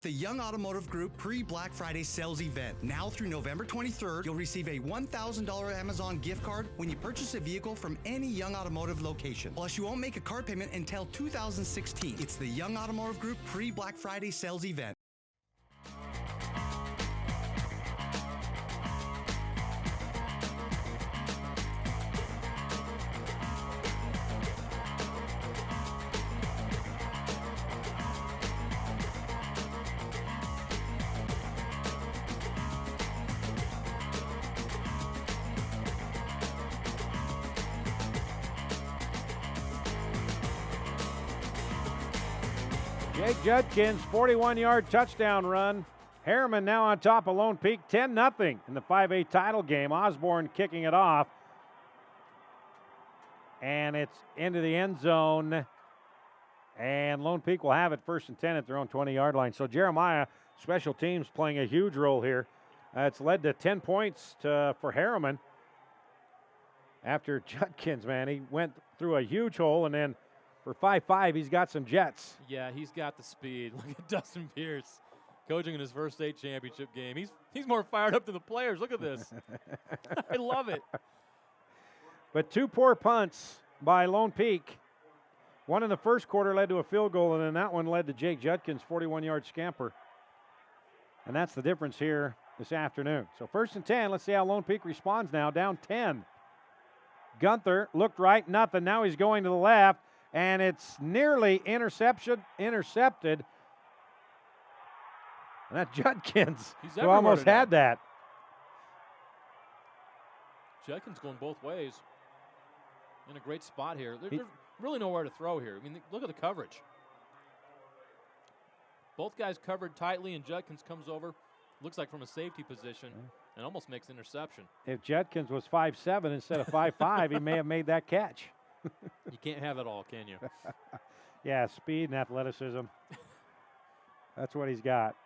The Young Automotive Group pre-Black Friday sales event. Now through November 23rd, you'll receive a $1,000 Amazon gift card when you purchase a vehicle from any Young Automotive location. Plus, you won't make a car payment until 2016. It's the Young Automotive Group pre-Black Friday sales event. Jake Judkins, 41-yard touchdown run. Herriman now on top of Lone Peak, 10-0 in the 5A title game. Osborne kicking it off. And it's into the end zone. And Lone Peak will have it 1st and 10 at their own 20-yard line. So Jeremiah, special teams playing a huge role here. It's led to 10 points for Herriman. After Judkins, man, he went through a huge hole, and then for 5'5", he's got some jets. Yeah, he's got the speed. Look at Dustin Pierce coaching in his first state championship game. He's more fired up than the players. Look at this. I love it. But 2 poor punts by Lone Peak. One in the first quarter led to a field goal, and then that one led to Jake Judkins' 41-yard scamper. And that's the difference here this afternoon. So 1st and 10, let's see how Lone Peak responds now, down 10. Gunther looked right, nothing. Now he's going to the left. And it's nearly intercepted. And that Judkins, who almost had that. Judkins going both ways. In a great spot here. There's really nowhere to throw here. I mean, look at the coverage. Both guys covered tightly, and Judkins comes over, looks like from a safety position, and almost makes interception. If Judkins was 5'7" instead of 5'5", he may have made that catch. You can't have it all, can you? Yeah, speed and athleticism. That's what he's got.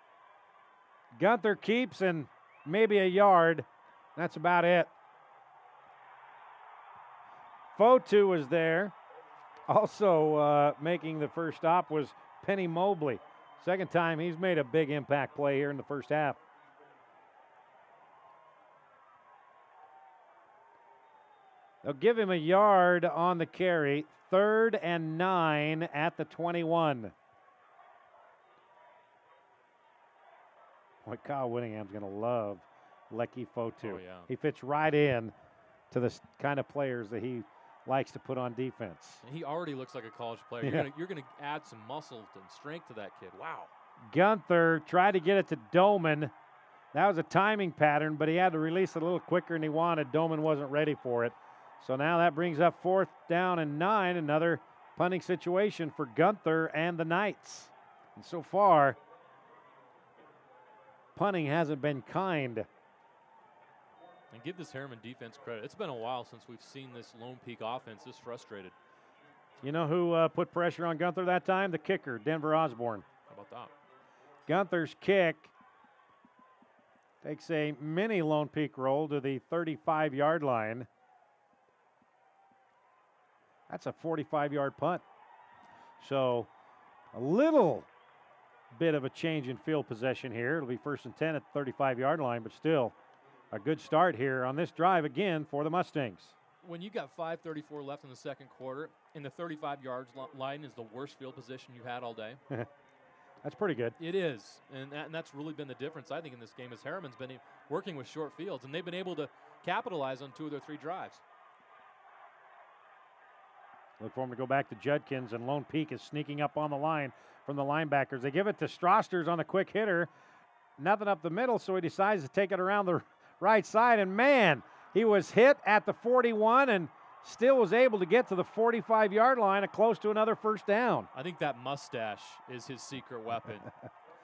Gunther keeps and maybe a yard. That's about it. Fotu was there. Also making the first stop was Penny Mobley. Second time he's made a big impact play here in the first half. They'll give him a yard on the carry. 3rd and 9 at the 21. Boy, Kyle Whittingham's going to love Lecky Fotu. Oh, yeah. He fits right in to the kind of players that he likes to put on defense. And he already looks like a college player. Yeah. You're gonna add some muscle and strength to that kid. Wow. Gunther tried to get it to Doman. That was a timing pattern, but he had to release it a little quicker than he wanted. Doman wasn't ready for it. So now that brings up 4th down and 9, another punting situation for Gunther and the Knights. And so far, punting hasn't been kind. And give this Herriman defense credit. It's been a while since we've seen this Lone Peak offense this frustrated. You know who put pressure on Gunther that time? The kicker, Denver Osborne. How about that? Gunther's kick takes a mini Lone Peak roll to the 35-yard line. That's a 45-yard punt. So a little bit of a change in field possession here. It'll be 1st and 10 at the 35-yard line, but still a good start here on this drive again for the Mustangs. When you got 5:34 left in the second quarter, and the 35-yard line is the worst field position you've had all day. That's pretty good. It is, and that's really been the difference, I think, in this game, is Herriman's been working with short fields, and they've been able to capitalize on 2 of their 3 drives. Look for him to go back to Judkins, and Lone Peak is sneaking up on the line from the linebackers. They give it to Strosters on the quick hitter. Nothing up the middle, so he decides to take it around the right side, and man, he was hit at the 41 and still was able to get to the 45-yard line and close to another 1st down. I think that mustache is his secret weapon.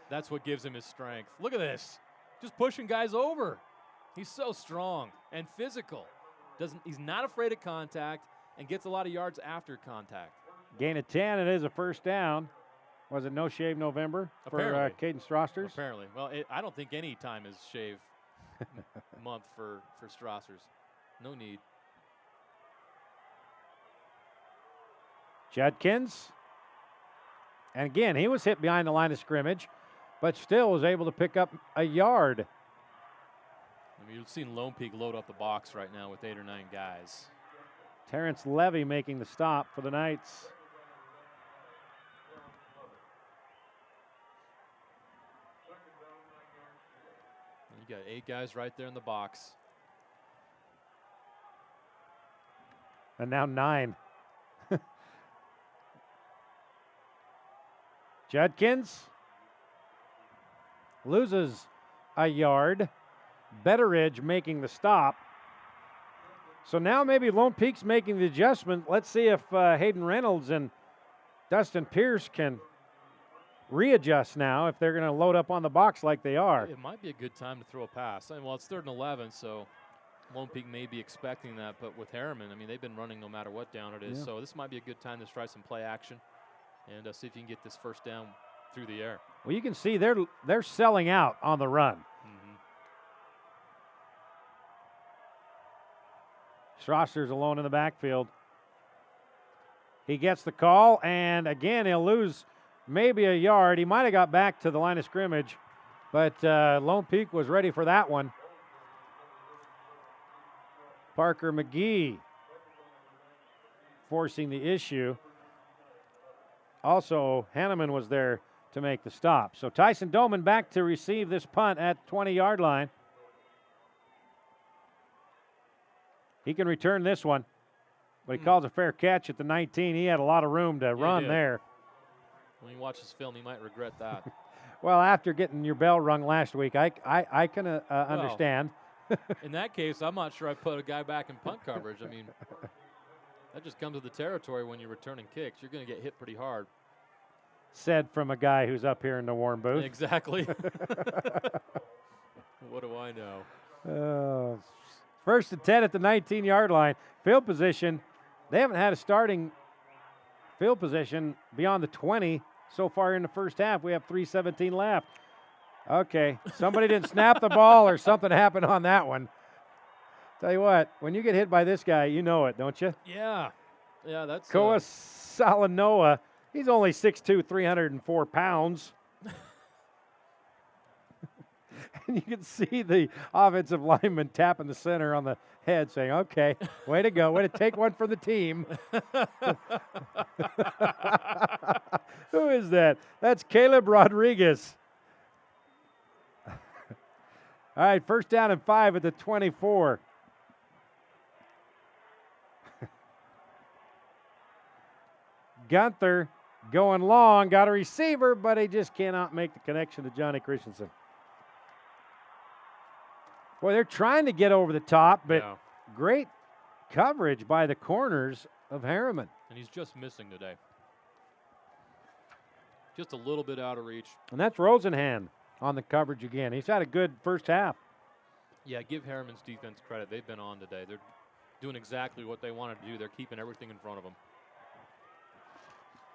That's what gives him his strength. Look at this. Just pushing guys over. He's so strong and physical. He's not afraid of contact and gets a lot of yards after contact. Gain of 10, it is a 1st down. Was it no shave November for Caden Strosters? Apparently. Well, I don't think any time is shave month for Strasser's. No need. Judkins. And again, he was hit behind the line of scrimmage, but still was able to pick up a yard. I mean, you've seen Lone Peak load up the box right now with 8 or 9 guys. Terrence Levy making the stop for the Knights. You got 8 guys right there in the box. And now 9. Judkins loses a yard. Betteridge making the stop. So now maybe Lone Peak's making the adjustment. Let's see if Hayden Reynolds and Dustin Pierce can readjust now if they're going to load up on the box like they are. It might be a good time to throw a pass. I mean, well, it's 3rd and 11, so Lone Peak may be expecting that. But with Herriman, I mean, they've been running no matter what down it is. Yeah. So this might be a good time to try some play action and see if you can get this 1st down through the air. Well, you can see they're selling out on the run. Strasser's alone in the backfield. He gets the call, and again, he'll lose maybe a yard. He might have got back to the line of scrimmage, but Lone Peak was ready for that one. Parker McGee forcing the issue. Also, Herriman was there to make the stop. So Tyson Doman back to receive this punt at 20-yard line. He can return this one, but he calls a fair catch at the 19. He had a lot of room to run there. When you watch this film, you might regret that. Well, after getting your bell rung last week, I can understand. In that case, I'm not sure I put a guy back in punt coverage. I mean, that just comes with the territory when you're returning kicks. You're going to get hit pretty hard. Said from a guy who's up here in the warm booth. Exactly. What do I know? 1st and 10 at the 19-yard line. Field position, they haven't had a starting field position beyond the 20 so far in the first half. We have 3:17 left. Okay, somebody didn't snap the ball or something happened on that one. Tell you what, when you get hit by this guy, you know it, don't you? Yeah. Yeah, that's... Koa Salanoa, he's only 6'2", 304 pounds. And you can see the offensive lineman tapping the center on the head saying, okay, way to go. Way to take one for the team. Who is that? That's Caleb Rodriguez. All right, first down and 5 at the 24. Gunther going long, got a receiver, but he just cannot make the connection to Johnny Christensen. Boy, they're trying to get over the top, but great coverage by the corners of Herriman. And he's just missing today. Just a little bit out of reach. And that's Rosenhan on the coverage again. He's had a good first half. Yeah, give Herriman's defense credit. They've been on today. They're doing exactly what they wanted to do. They're keeping everything in front of them.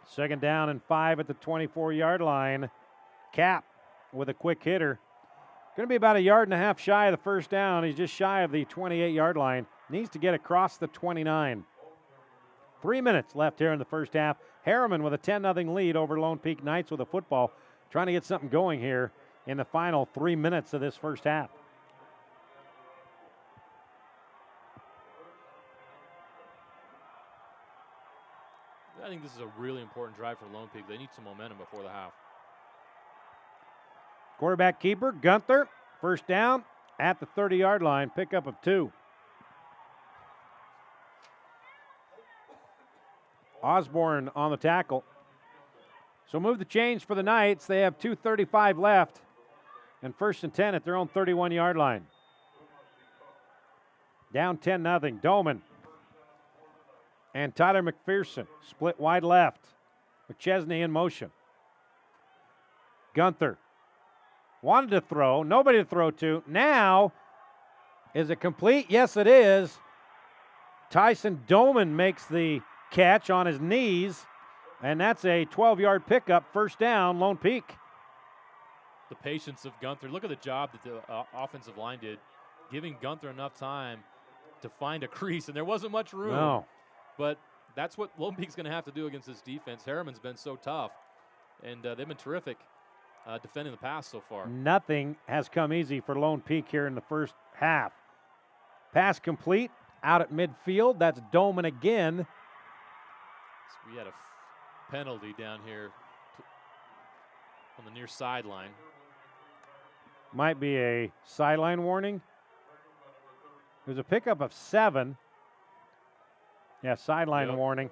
Second down and 5 at the 24-yard line. Cap with a quick hitter. Going to be about 1.5 yards shy of the first down. He's just shy of the 28-yard line. Needs to get across the 29. 3 minutes left here in the first half. Herriman with a 10-0 lead over Lone Peak Knights with a football. Trying to get something going here in the final 3 minutes of this first half. I think this is a really important drive for Lone Peak. They need some momentum before the half. Quarterback keeper, Gunther. First down at the 30-yard line. Pickup of 2. Osborne on the tackle. So move the chains for the Knights. They have 2:35 left. And 1st and 10 at their own 31-yard line. Down 10-0. Doman and Tyler McPherson split wide left. McChesney in motion. Gunther wanted to throw, nobody to throw to. Now, is it complete? Yes, it is. Tyson Doman makes the catch on his knees, and that's a 12-yard pickup, first down, Lone Peak. The patience of Gunther. Look at the job that the offensive line did, giving Gunther enough time to find a crease, and there wasn't much room. No. But that's what Lone Peak's going to have to do against this defense. Herriman's been so tough, and they've been terrific defending the pass so far. Nothing has come easy for Lone Peak here in the first half. Pass complete out at midfield. That's Doman again. So we had a penalty down here on the near sideline. Might be a sideline warning. There's a pickup of 7. Yeah, sideline warning.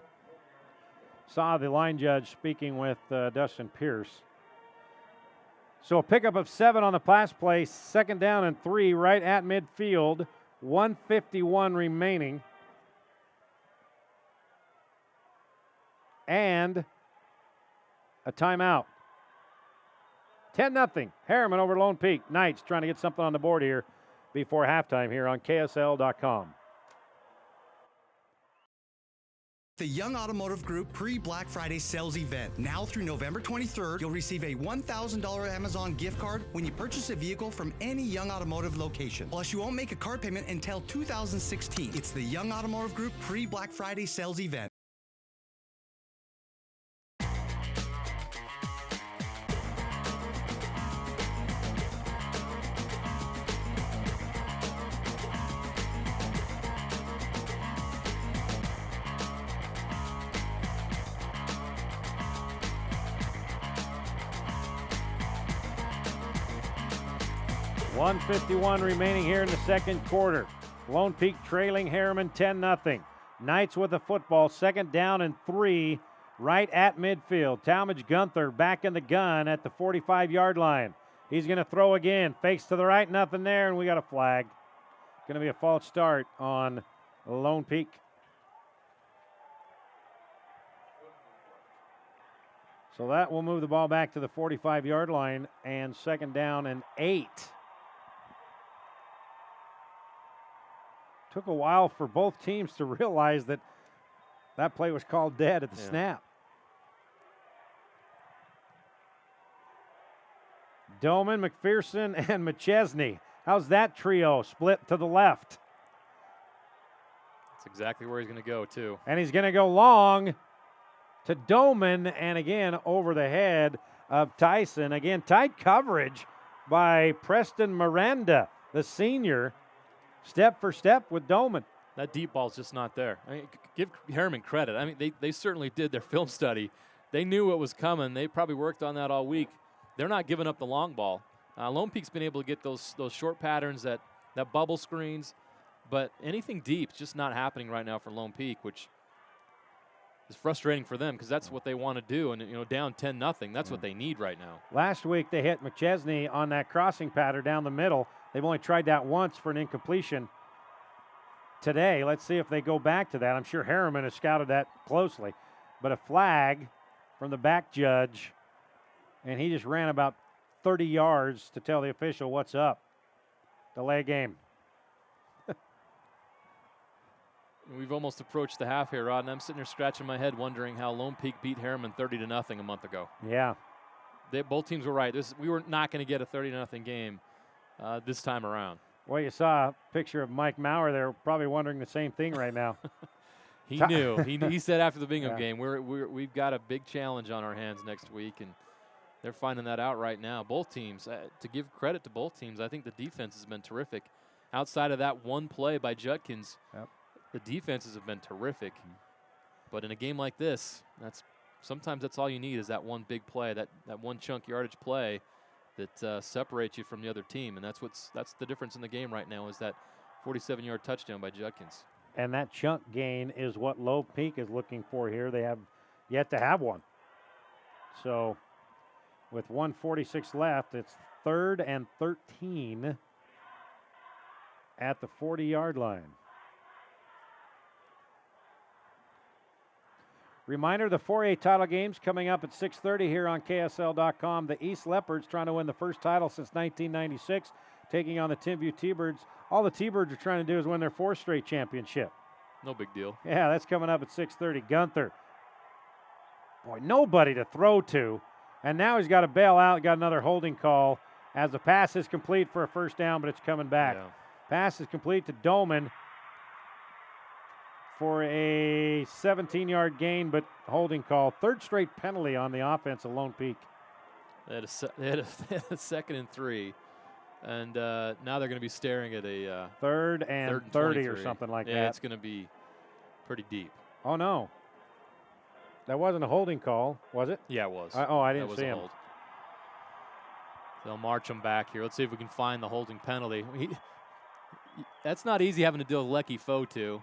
Saw the line judge speaking with Dustin Pierce. So a pickup of 7 on the pass play. Second down and 3 right at midfield. 1:51 remaining. And a timeout. 10-0. Herriman over Lone Peak. Knights trying to get something on the board here before halftime here on KSL.com. The Young Automotive Group pre-Black Friday sales event. Now through November 23rd, you'll receive a $1,000 Amazon gift card when you purchase a vehicle from any Young Automotive location. Plus, you won't make a car payment until 2016. It's the Young Automotive Group pre-Black Friday sales event. .151 remaining here in the second quarter. Lone Peak trailing Herriman 10-0. Knights with the football, second down and 3 right at midfield. Talmadge Gunther back in the gun at the 45-yard line. He's going to throw again. Fakes to the right, nothing there, and we got a flag. Going to be a false start on Lone Peak. So that will move the ball back to the 45-yard line and second down and 8. Took a while for both teams to realize that that play was called dead at the snap. Doman, McPherson, and McChesney. How's that trio split to the left? That's exactly where he's going to go, too. And he's going to go long to Doman, and again over the head of Tyson. Again, tight coverage by Preston Miranda, the senior, step for step with Doman. That deep ball's just not there. I mean, give Herriman credit. I mean, they certainly did their film study. They knew what was coming. They probably worked on that all week. They're not giving up the long ball. Lone Peak's been able to get those short patterns, that bubble screens, but anything deep just not happening right now for Lone Peak, which is frustrating for them because that's what they want to do. And down 10-0, that's what they need right now. Last week they hit McChesney on that crossing pattern down the middle. They've only tried that once for an incompletion. Today, let's see if they go back to that. I'm sure Herriman has scouted that closely. But a flag from the back judge, and he just ran about 30 yards to tell the official what's up. Delay game. We've almost approached the half here, Rod, and I'm sitting here scratching my head wondering how Lone Peak beat Herriman 30-0 a month ago. Yeah. Both teams were right. We were not going to get a 30-0 game this time around. Well, you saw a picture of Mike Maurer there, probably wondering the same thing right now. He knew. He said after the Bingham game, we've got a big challenge on our hands next week, and they're finding that out right now. Both teams, to give credit to both teams, I think the defense has been terrific. Outside of that one play by Judkins, the defenses have been terrific. But in a game like this, sometimes that's all you need is that one big play, that one chunk yardage play that separates you from the other team, and that's the difference in the game right now is that 47-yard touchdown by Judkins. And that chunk gain is what Lone Peak is looking for here. They have yet to have one. So with 1:46 left, it's 3rd and 13 at the 40-yard line. Reminder, the 4A title games coming up at 6:30 here on KSL.com. The East Leopards trying to win the first title since 1996, taking on the Timbview T-Birds. All the T-Birds are trying to do is win their 4th straight championship. No big deal. Yeah, that's coming up at 6:30. Gunther. Boy, nobody to throw to. And now he's got to bail out, got another holding call as the pass is complete for a first down, but it's coming back. Yeah. Pass is complete to Doman for a 17-yard gain, but holding call. 3rd straight penalty on the offense of Lone Peak. They had a 2nd and 3, and now they're going to be staring at a 3rd and 30 or something like that. Yeah, it's going to be pretty deep. Oh, no. That wasn't a holding call, was it? Yeah, it was. I didn't see him. Hold. They'll march him back here. Let's see if we can find the holding penalty. That's not easy having to deal with Lecky Fotu.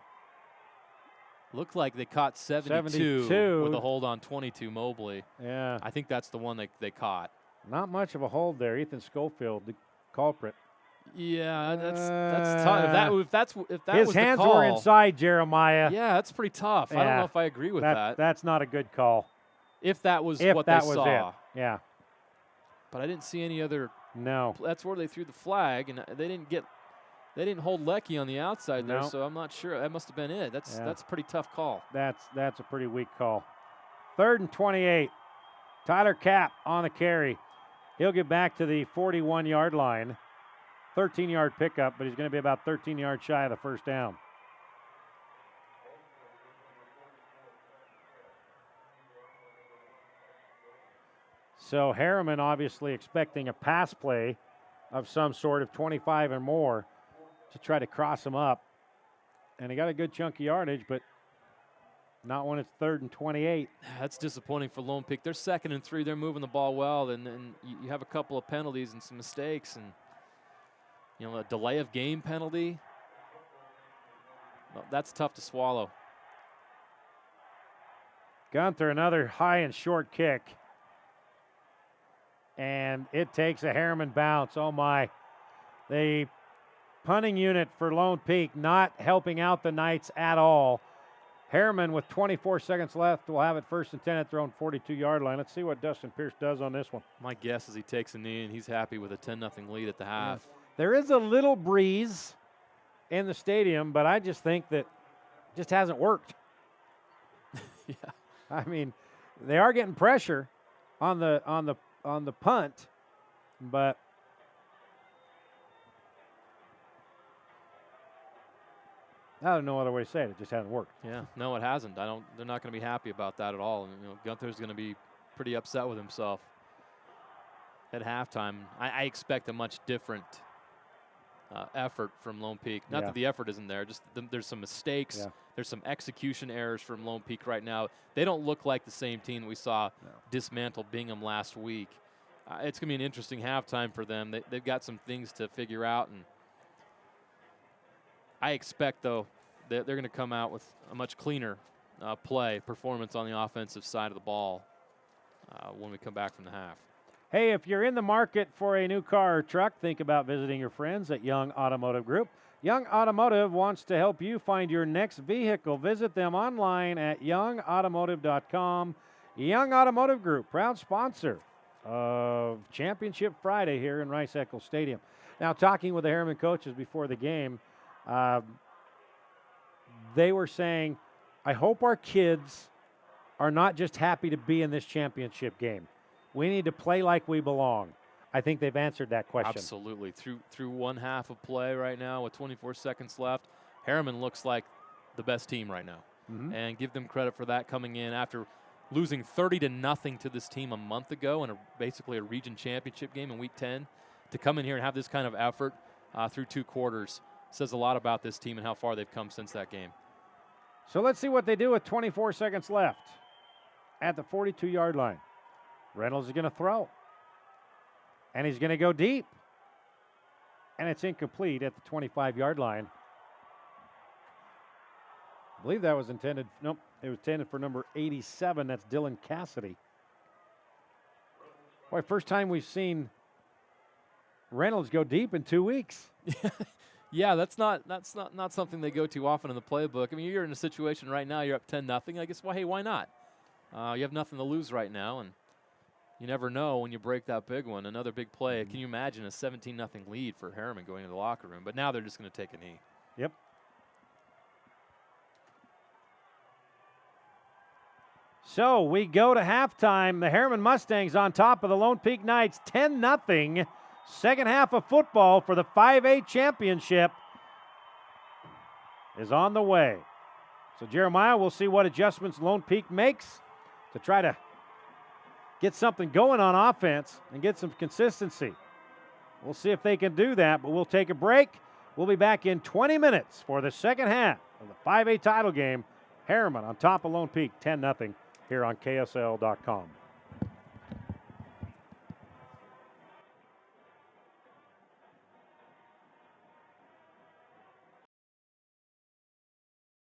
Looked like they caught 72 with a hold on 22 Mobley. Yeah. I think that's the one they caught. Not much of a hold there. Ethan Schofield, the culprit. Yeah, that's tough. If that his was hands the call, were inside Jeremiah. Yeah, that's pretty tough. Yeah. I don't know if I agree with that. That's not a good call. If that was if what that they was saw. It. Yeah. But I didn't see any other. No. That's where they threw the flag, and they didn't hold Lecky on the outside there, so I'm not sure. That must have been it. That's a pretty tough call. That's a pretty weak call. 3rd and 28. Tyler Kapp on the carry. He'll get back to the 41-yard line. 13-yard pickup, but he's going to be about 13 yards shy of the first down. So Herriman obviously expecting a pass play of some sort of 25 or more to try to cross him up. And he got a good chunk of yardage, but not when it's 3rd and 28. That's disappointing for Lone Peak. They're 2nd and 3. They're moving the ball well, and you have a couple of penalties and some mistakes, and a delay of game penalty. Well, that's tough to swallow. Gunther, another high and short kick. And it takes a Herriman bounce. Oh, my. The punting unit for Lone Peak not helping out the Knights at all. Herriman with 24 seconds left will have it 1st and 10 at their own 42-yard line. Let's see what Dustin Pierce does on this one. My guess is he takes a knee, and he's happy with a 10-0 lead at the half. There is a little breeze in the stadium, but I just think that it just hasn't worked. Yeah. I mean, they are getting pressure on the punt, but I don't know other way to say it. It just hasn't worked. Yeah, no, it hasn't. They're not going to be happy about that at all. And Gunther's going to be pretty upset with himself. at halftime. I expect a much different effort from Lone Peak. Not that the effort isn't there, just there's some mistakes. Yeah. There's some execution errors from Lone Peak right now. They don't look like the same team that we saw dismantle Bingham last week. It's going to be an interesting halftime for them. They've got some things to figure out, and I expect, though, that they're going to come out with a much cleaner performance on the offensive side of the ball when we come back from the half. Hey, if you're in the market for a new car or truck, think about visiting your friends at Young Automotive Group. Young Automotive wants to help you find your next vehicle. Visit them online at youngautomotive.com. Young Automotive Group, proud sponsor of Championship Friday here in Rice-Eccles Stadium. Now, talking with the Herriman coaches before the game, they were saying, I hope our kids are not just happy to be in this championship game. We need to play like we belong. I think they've answered that question. Absolutely. Through one half of play right now with 24 seconds left, Herriman looks like the best team right now. And give them credit for that, coming in after losing 30-0 to this team a month ago in basically a region championship game in Week 10. To come in here and have this kind of effort through 2 quarters says a lot about this team and how far they've come since that game. So let's see what they do with 24 seconds left at the 42-yard line. Reynolds is going to throw. And he's going to go deep. And it's incomplete at the 25-yard line. I believe that was intended. Nope, it was intended for number 87. That's Dylan Cassidy. Boy, first time we've seen Reynolds go deep in 2 weeks. Yeah, that's not something they go to often in the playbook. I mean, you're in a situation right now, you're up 10-0. I guess, well, hey, why not? You have nothing to lose right now, and you never know when you break that big one. Another big play. Can you imagine a 17-0 lead for Herriman going to the locker room? But now they're just going to take a knee. Yep. So we go to halftime. The Herriman Mustangs on top of the Lone Peak Knights, 10-0. Second half of football for the 5A championship is on the way. So Jeremiah, we'll see what adjustments Lone Peak makes to try to get something going on offense and get some consistency. We'll see if they can do that, but we'll take a break. We'll be back in 20 minutes for the second half of the 5A title game. Herriman on top of Lone Peak, 10-0 here on KSL.com.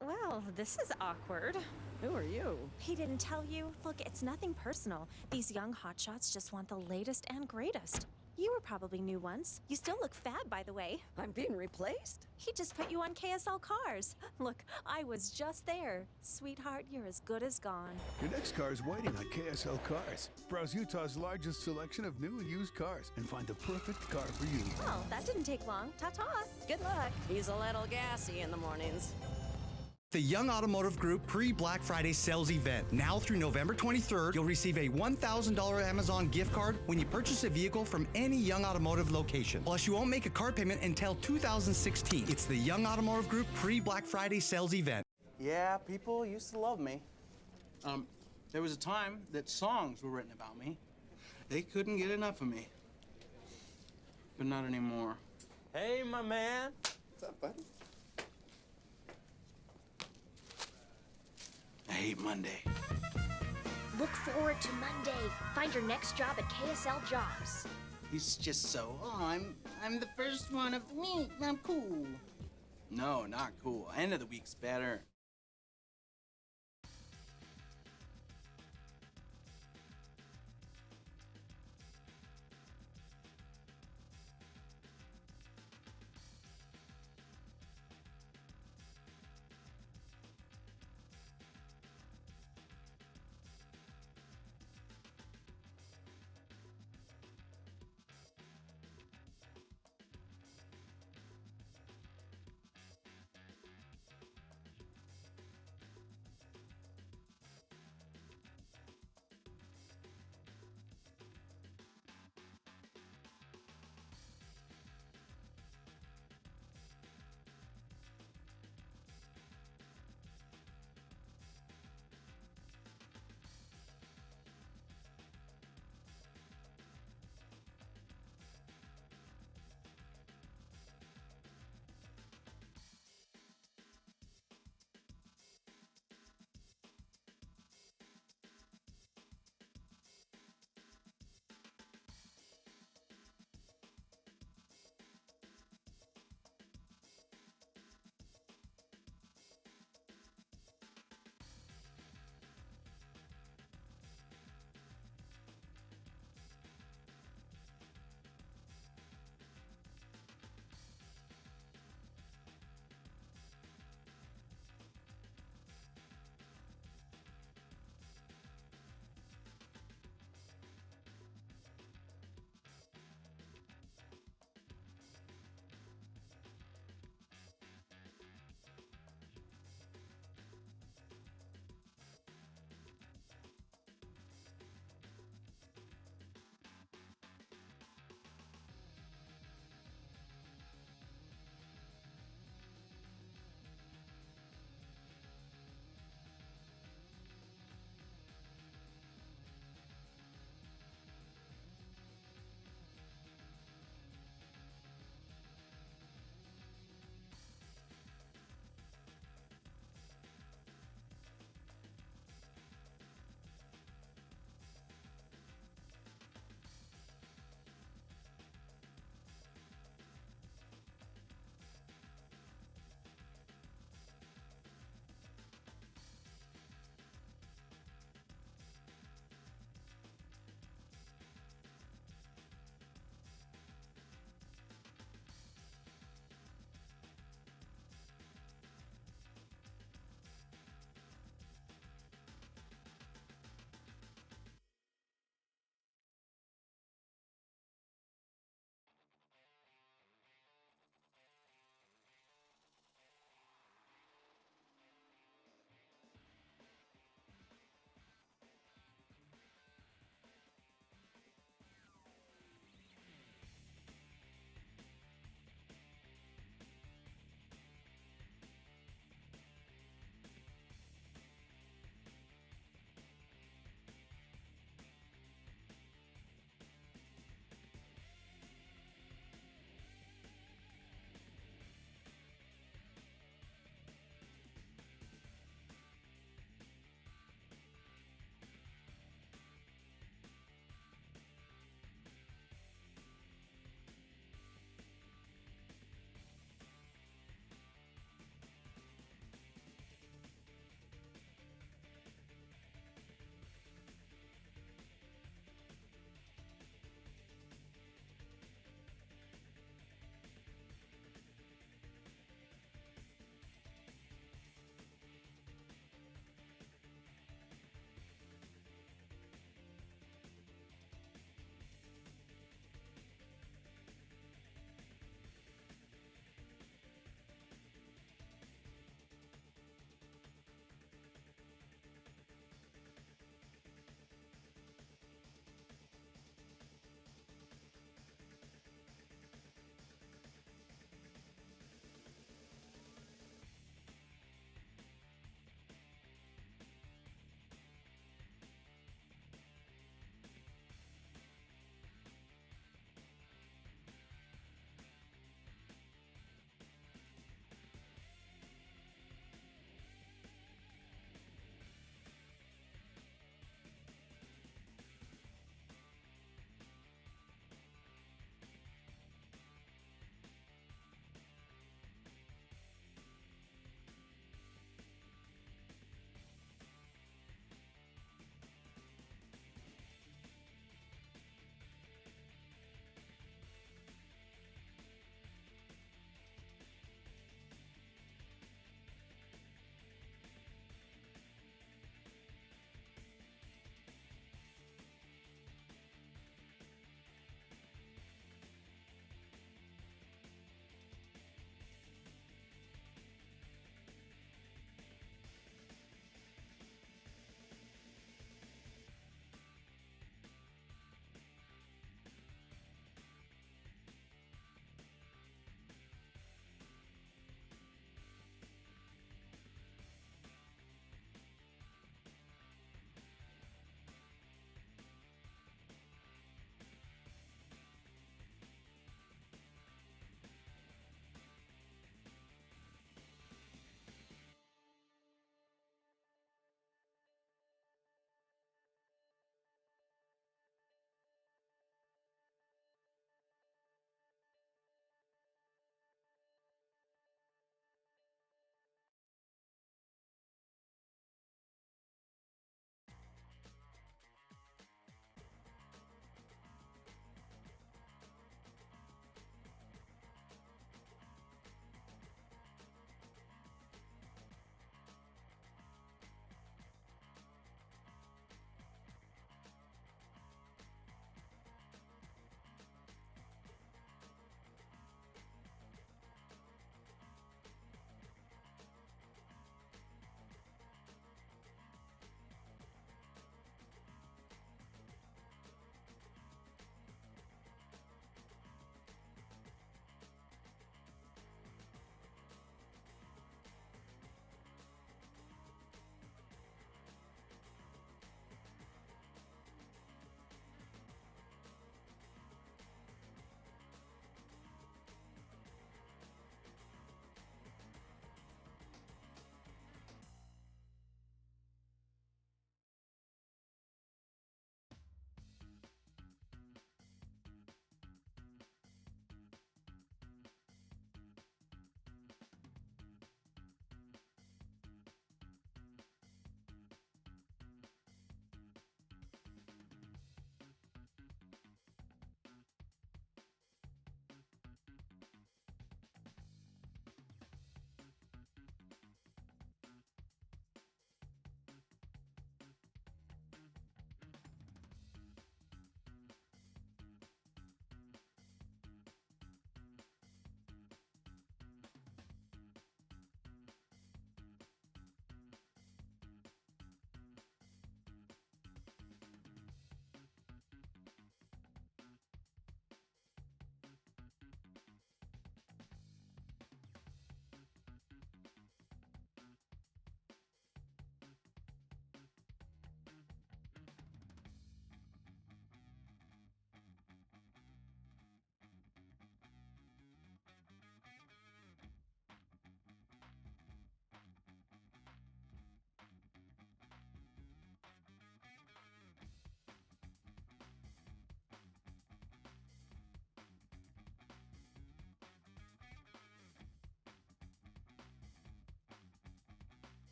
Well, this is awkward. Who are you? He didn't tell you? Look, it's nothing personal. These young hotshots just want the latest and greatest. You were probably new once. You still look fab, by the way. I'm being replaced? He just put you on KSL Cars. Look, I was just there. Sweetheart, you're as good as gone. Your next car is waiting on KSL Cars. Browse Utah's largest selection of new and used cars and find the perfect car for you. Well, that didn't take long. Ta-ta. Good luck. He's a little gassy in the mornings. The Young Automotive Group pre-Black Friday sales event. Now through November 23rd, you'll receive a $1,000 Amazon gift card when you purchase a vehicle from any Young Automotive location. Plus, you won't make a car payment until 2016. It's the Young Automotive Group pre-Black Friday sales event. Yeah, people used to love me. There was a time that songs were written about me. They couldn't get enough of me. But not anymore. Hey, my man. What's up, buddy? I hate Monday. Look forward to Monday. Find your next job at KSL Jobs. He's just so, I'm the first one of the week. I'm cool. No, not cool. End of the week's better.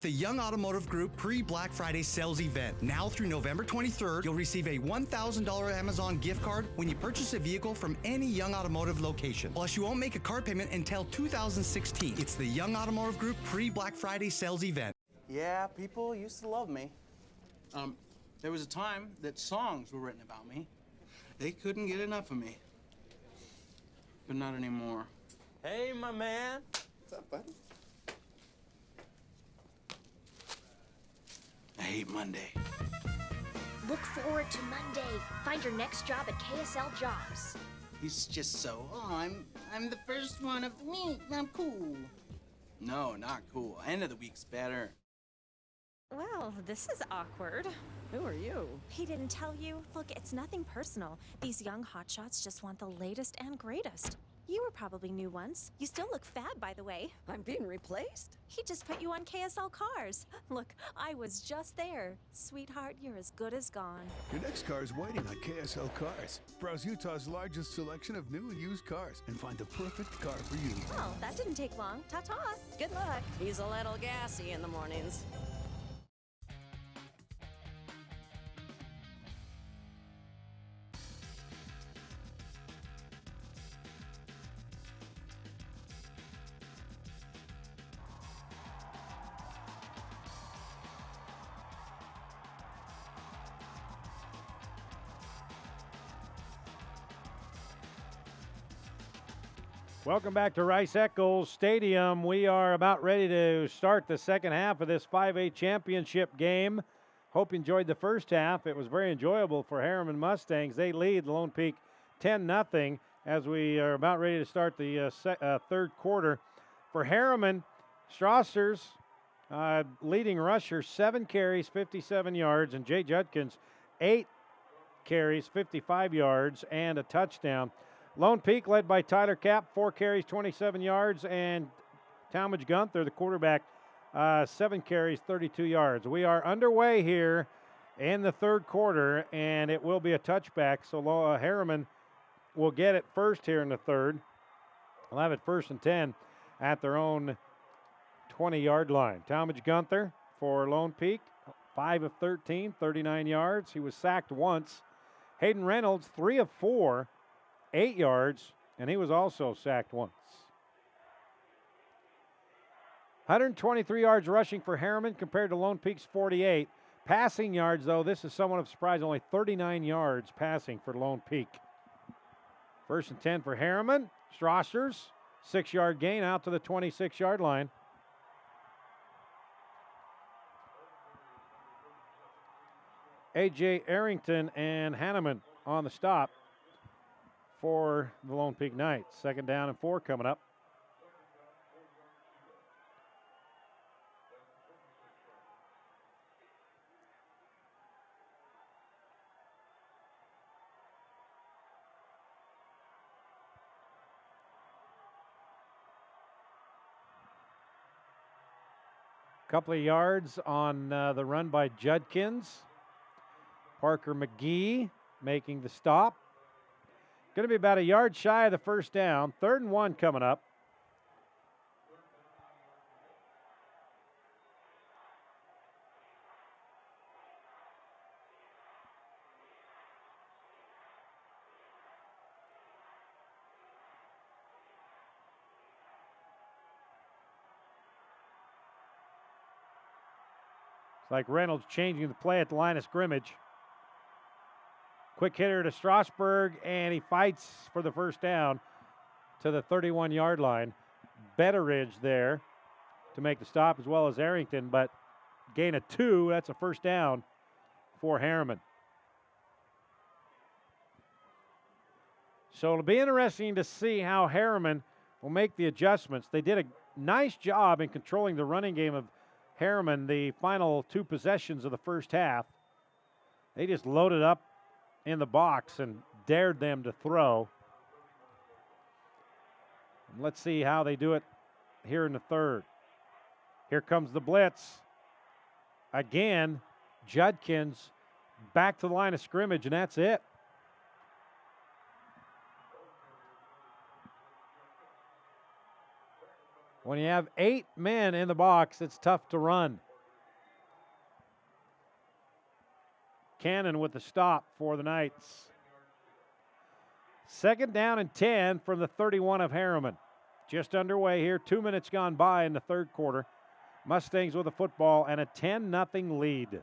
The Young Automotive Group pre-Black Friday sales event. Now through November 23rd, you'll receive a $1,000 Amazon gift card when you purchase a vehicle from any Young Automotive location. Plus, you won't make a car payment until 2016. It's the Young Automotive Group pre-Black Friday sales event. Yeah, people used to love me. There was a time that songs were written about me. They couldn't get enough of me. But not anymore. Hey, my man. What's up, buddy? I hate Monday. Look forward to Monday. Find your next job at KSL Jobs. He's just so, I'm the first one of the week. I'm cool. No, not cool. End of the week's better. Well, this is awkward. Who are you? He didn't tell you? Look, it's nothing personal. These young hotshots just want the latest and greatest. You were probably new once. You still look fab, by the way. I'm being replaced? He just put you on KSL cars. Look, I was just there. Sweetheart, you're as good as gone. Your next car is waiting on KSL Cars. Browse Utah's largest selection of new and used cars and find the perfect car for you. Well, that didn't take long. Ta-ta. Good luck. He's a little gassy in the mornings. Welcome back to Rice-Eccles Stadium. We are about ready to start the second half of this 5A championship game. Hope you enjoyed the first half. It was very enjoyable for Herriman Mustangs. They lead Lone Peak 10-0 as we are about ready to start the third quarter. For Herriman, Strassers, leading rusher, 7 carries, 57 yards, and Jay Judkins, 8 carries, 55 yards, and a touchdown. Lone Peak led by Tyler Kapp, 4 carries, 27 yards, and Talmadge Gunther, the quarterback, 7 carries, 32 yards. We are underway here in the third quarter, and it will be a touchback, so Herriman will get it first here in the third. They'll have it first and 10 at their own 20-yard line. Talmadge Gunther for Lone Peak, 5 of 13, 39 yards. He was sacked once. Hayden Reynolds, 3 of 4, 8 yards, and he was also sacked once. 123 yards rushing for Herriman compared to Lone Peak's 48. Passing yards, though, this is somewhat of a surprise, only 39 yards passing for Lone Peak. First and 10 for Herriman. Strassers, 6-yard gain out to the 26-yard line. A.J. Arrington and Hanneman on the stop for the Lone Peak Knights. Second down and 4 coming up. Couple of yards on the run by Judkins. Parker McGee making the stop. Going to be about a yard shy of the first down. 3rd and 1 coming up. It's like Reynolds changing the play at the line of scrimmage. Quick hitter to Strasburg, and he fights for the first down to the 31-yard line. Betteridge there to make the stop, as well as Arrington, but gain of 2, that's a first down for Herriman. So it'll be interesting to see how Herriman will make the adjustments. They did a nice job in controlling the running game of Herriman the final 2 possessions of the first half. They just loaded up in the box and dared them to throw. And let's see how they do it here in the third. Here comes the blitz. Again, Judkins back to the line of scrimmage, and that's it. When you have 8 men in the box, it's tough to run. Cannon with the stop for the Knights. 2nd down and 10 from the 31 of Herriman. Just underway here. 2 minutes gone by in the third quarter. Mustangs with the football and a 10-0 lead.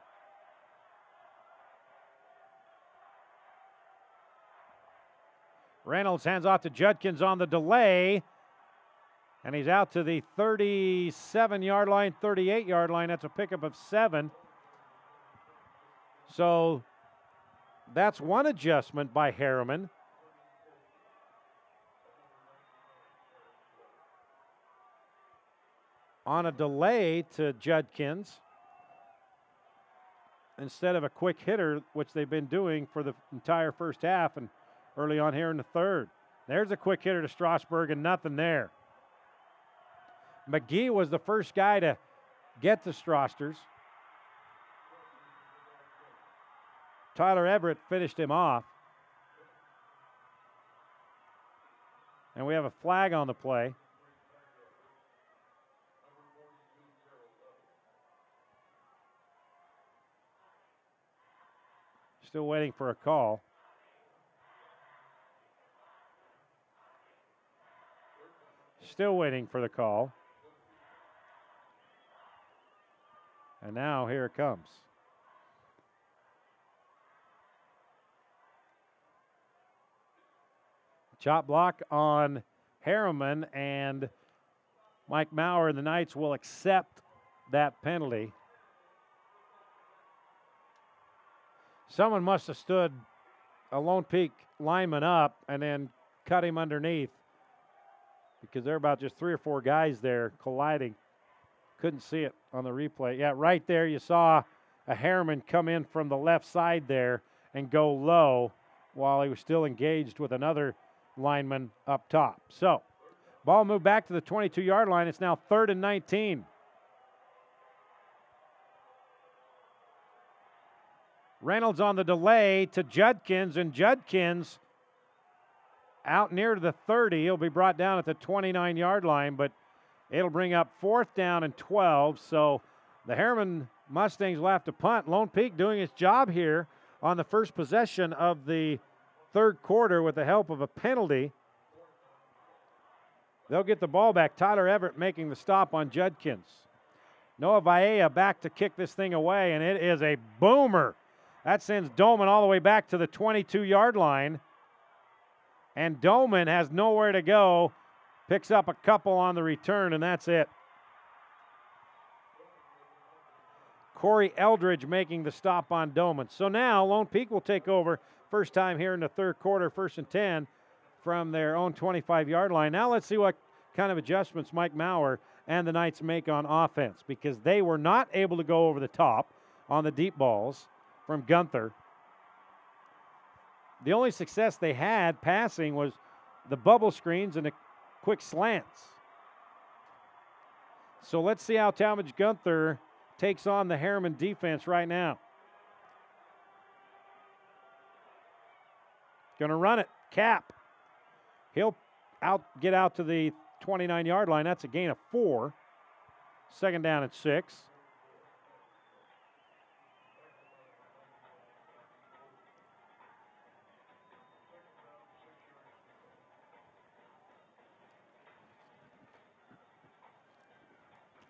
Reynolds hands off to Judkins on the delay. And he's out to the 37-yard line, 38-yard line. That's a pickup of 7. So that's one adjustment by Herriman. On a delay to Judkins instead of a quick hitter, which they've been doing for the entire first half and early on here in the third. There's a quick hitter to Strasburg and nothing there. McGee was the first guy to get to Strasters. Tyler Everett finished him off. And we have a flag on the play. Still waiting for a call. Still waiting for the call. And now here it comes. Chop block on Herriman, and Mike Maurer and the Knights will accept that penalty. Someone must have stood a Lone Peak lineman up and then cut him underneath, because there are about just 3 or 4 guys there colliding. Couldn't see it on the replay. Yeah, right there you saw a Herriman come in from the left side there and go low while he was still engaged with another lineman up top. So, ball moved back to the 22-yard line. It's now 3rd and 19. Reynolds on the delay to Judkins, and Judkins out near the 30. He'll be brought down at the 29-yard line, but it'll bring up 4th down and 12. So the Herriman Mustangs will have to punt. Lone Peak doing its job here on the first possession of the third quarter with the help of a penalty. They'll get the ball back. Tyler Everett making the stop on Judkins. Noah Vaea back to kick this thing away, and it is a boomer. That sends Doman all the way back to the 22-yard line. And Doman has nowhere to go. Picks up a couple on the return, and that's it. Corey Eldridge making the stop on Doman. So now Lone Peak will take over. First time here in the third quarter, 1st and 10 from their own 25-yard line. Now let's see what kind of adjustments Mike Maurer and the Knights make on offense, because they were not able to go over the top on the deep balls from Gunther. The only success they had passing was the bubble screens and the quick slants. So let's see how Talmadge Gunther takes on the Herriman defense right now. Going to run it. Cap. He'll get out to the 29-yard line. That's a gain of 4. 2nd down and 6.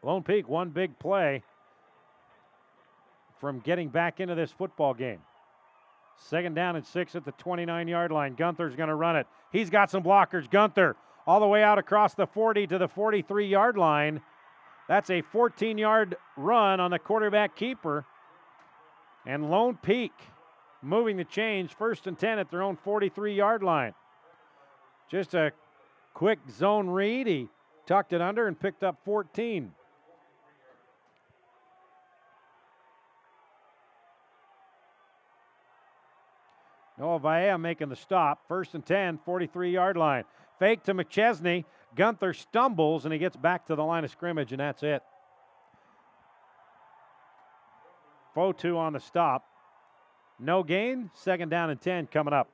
Lone Peak, one big play from getting back into this football game. 2nd down and 6 at the 29-yard line. Gunther's going to run it. He's got some blockers. Gunther all the way out across the 40 to the 43-yard line. That's a 14-yard run on the quarterback keeper. And Lone Peak moving the change, 1st and 10 at their own 43-yard line. Just a quick zone read. He tucked it under and picked up 14. Noah Vaea making the stop. 1st and 10, 43-yard line. Fake to McChesney. Gunther stumbles, and he gets back to the line of scrimmage, and that's it. Fotu on the stop. No gain. 2nd down and 10 coming up.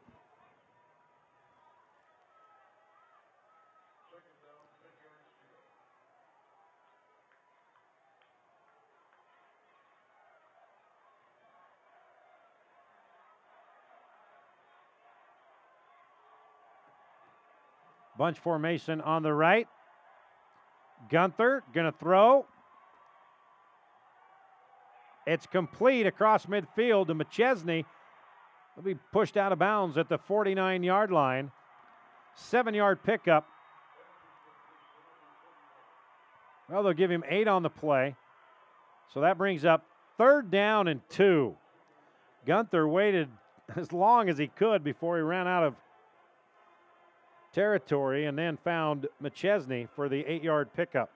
Bunch formation on the right. Gunther going to throw. It's complete across midfield to McChesney. Will be pushed out of bounds at the 49-yard line. 7-yard pickup. Well, they'll give him 8 on the play. So that brings up 3rd down and 2. Gunther waited as long as he could before he ran out of territory and then found McChesney for the 8-yard pickup.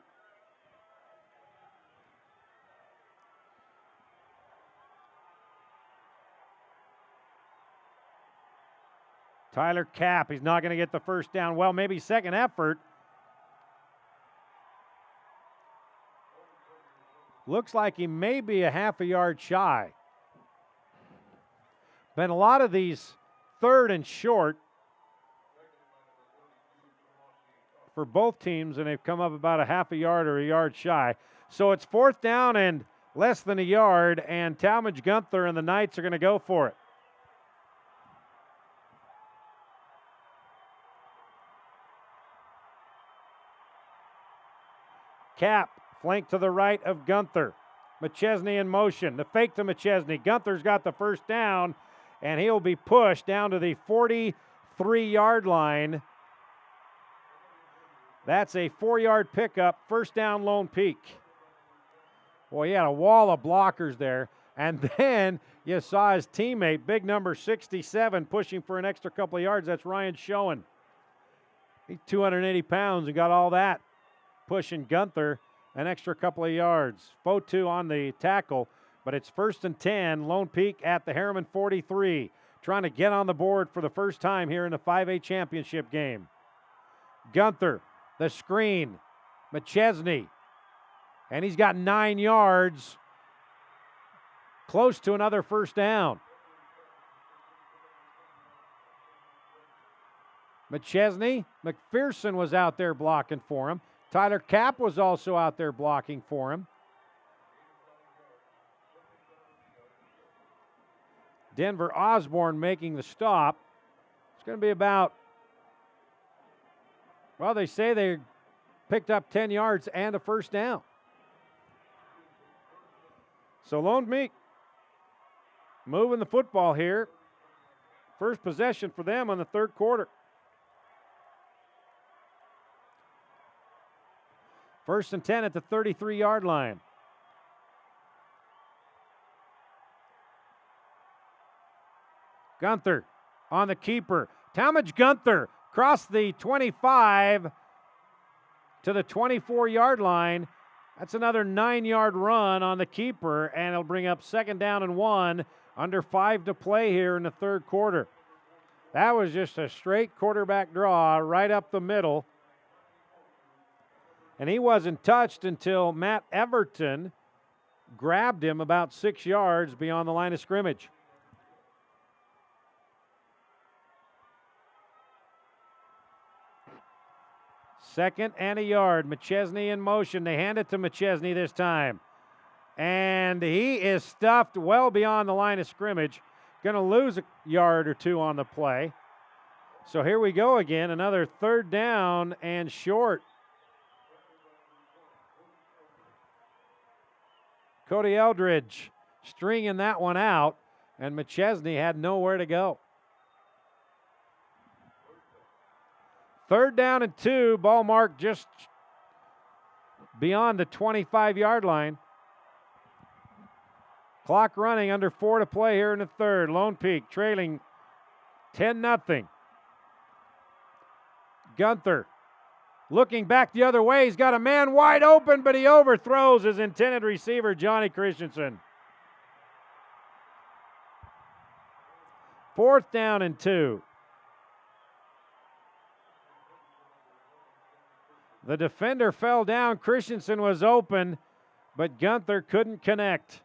Tyler Kapp, he's not going to get the first down. Well, maybe second effort. Looks like he may be a half a yard shy. Been a lot of these 3rd and short for both teams, and they've come up about a half a yard or a yard shy. So it's 4th down and less than a yard, and Talmadge Gunther and the Knights are going to go for it. Kapp, flank to the right of Gunther. McChesney in motion. The fake to McChesney. Gunther's got the first down, and he'll be pushed down to the 43-yard line. That's a 4-yard pickup. First down, Lone Peak. Boy, he had a wall of blockers there. And then you saw his teammate, big number 67, pushing for an extra couple of yards. That's Ryan Schoen. He's 280 pounds and got all that, pushing Gunther an extra couple of yards. Fotu on the tackle, but it's 1st and 10. Lone Peak at the Herriman 43, trying to get on the board for the first time here in the 5A championship game. Gunther, the screen, McChesney, and he's got 9 yards, close to another first down. McChesney, McPherson was out there blocking for him. Tyler Kapp was also out there blocking for him. Denver Osborne making the stop. It's going to be about, well, they say they picked up 10 yards and a first down. So Lone Peak moving the football here. First possession for them on the 3rd quarter. 1st and 10 at the 33-yard line. Gunther on the keeper. Talmadge Gunther across the 25 to the 24-yard line. That's another 9-yard run on the keeper, and it'll bring up 2nd down and 1. Under 5 to play here in the 3rd quarter. That was just a straight quarterback draw right up the middle. And he wasn't touched until Matt Everton grabbed him about 6 yards beyond the line of scrimmage. Second and a yard. McChesney in motion. They hand it to McChesney this time. And he is stuffed well beyond the line of scrimmage. Going to lose a yard or 2 on the play. So here we go again. Another 3rd down and short. Cody Eldridge stringing that one out, and McChesney had nowhere to go. 3rd down and 2, ball marked just beyond the 25-yard line. Clock running, under 4 to play here in the 3rd. Lone Peak trailing 10-0. Gunther looking back the other way. He's got a man wide open, but he overthrows his intended receiver, Johnny Christensen. 4th down and 2. The defender fell down. Christensen was open, but Gunther couldn't connect.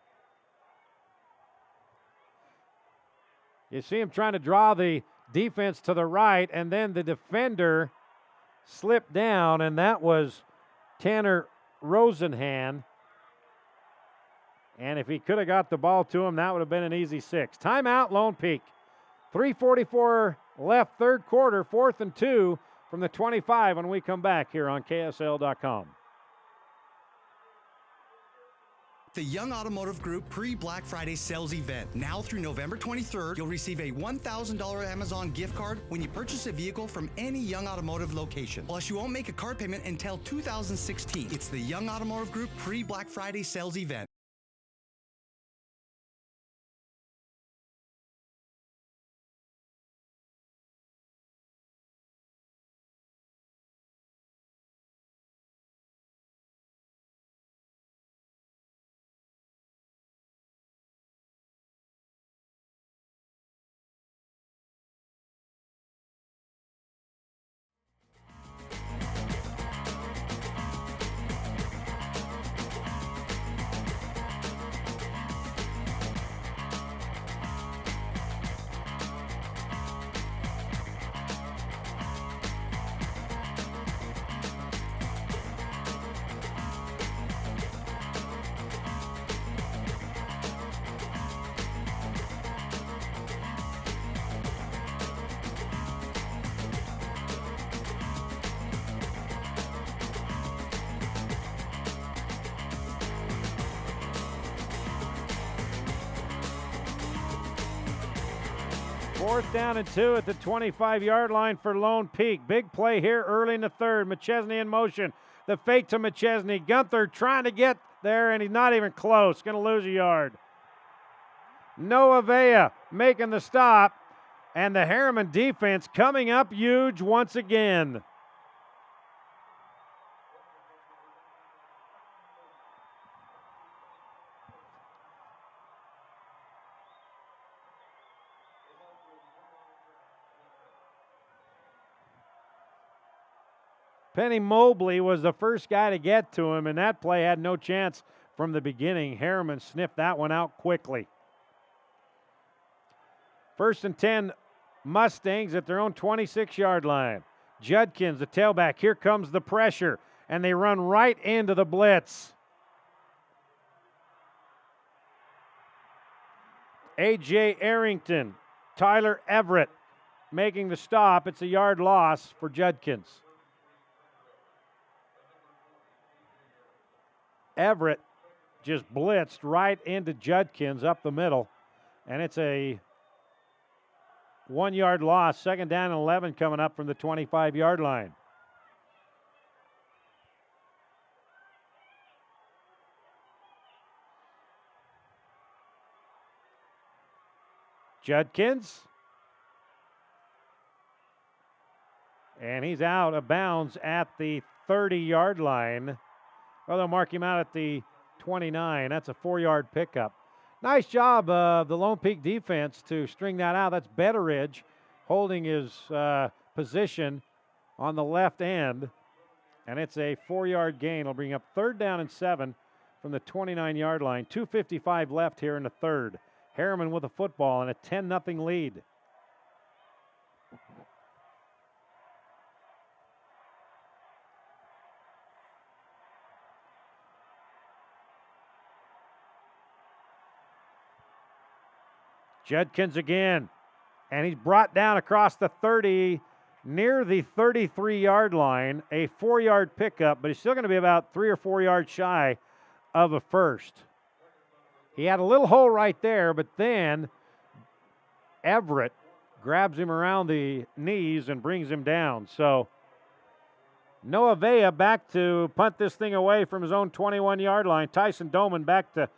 You see him trying to draw the defense to the right, and then the defender slipped down, and that was Tanner Rosenhan. And if he could have got the ball to him, that would have been an easy 6. Timeout, Lone Peak. 3:44 left, 3rd quarter, 4th and 2. from the 25 when we come back here on KSL.com. The Young Automotive Group pre-Black Friday sales event. Now through November 23rd, you'll receive a $1,000 Amazon gift card when you purchase a vehicle from any Young Automotive location. Plus, you won't make a car payment until 2016. It's the Young Automotive Group pre-Black Friday sales event. Fourth down and 2 at the 25-yard line for Lone Peak. Big play here early in the third. McChesney in motion. The fake to McChesney. Gunther trying to get there, and he's not even close. Going to lose a yard. Noah Vea making the stop, and the Herriman defense coming up huge once again. Penny Mobley was the first guy to get to him, and that play had no chance from the beginning. Herriman sniffed that one out quickly. First and 10, Mustangs at their own 26-yard line. Judkins, the tailback. Here comes the pressure, and they run right into the blitz. A.J. Arrington, Tyler Everett making the stop. It's a yard loss for Judkins. Everett just blitzed right into Judkins up the middle, and it's a 1-yard loss. Second down and 11 coming up from the 25-yard line. Judkins, and he's out of bounds at the 30-yard line. Well, they'll mark him out at the 29. That's a 4-yard pickup. Nice job of the Lone Peak defense to string that out. That's Betteridge holding his position on the left end. And it's a 4-yard gain. It'll bring up third down and 7 from the 29-yard line. 2:55 left here in the third. Herriman with a football and a 10-0 lead. Judkins again, and he's brought down across the 30, near the 33-yard line, a 4-yard pickup, but he's still going to be about 3 or 4 yards shy of a first. He had a little hole right there, but then Everett grabs him around the knees and brings him down. So Noah Vea back to punt this thing away from his own 21-yard line. Tyson Doman back to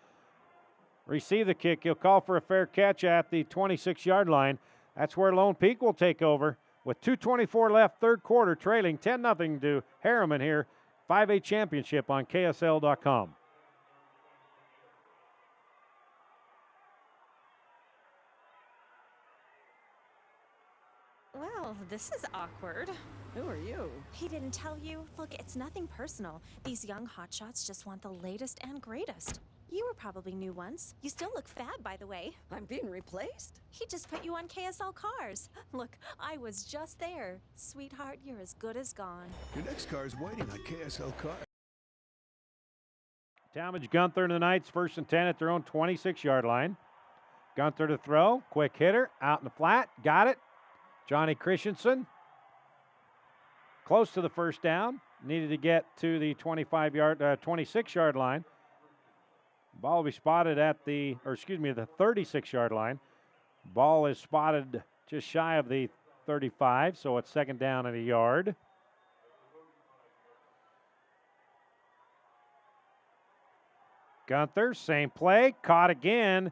receive the kick. He'll call for a fair catch at the 26-yard line. That's where Lone Peak will take over with 2:24 left, third quarter, trailing 10-0 to Herriman here. 5A championship on KSL.com. Well, this is awkward. Who are you? He didn't tell you? Look, it's nothing personal. These young hotshots just want the latest and greatest. You were probably new once. You still look fab, by the way. I'm being replaced? He just put you on KSL cars. Look, I was just there. Sweetheart, you're as good as gone. Your next car is waiting on KSL Cars. Talmadge Gunther and the Knights, first and 10 at their own 26-yard line. Gunther to throw, quick hitter, out in the flat, got it. Johnny Christensen close to the first down. Needed to get to the 26-yard line. Ball will be spotted at the 36-yard line. Ball is spotted just shy of the 35, so it's second down and a yard. Gunther, same play, caught again,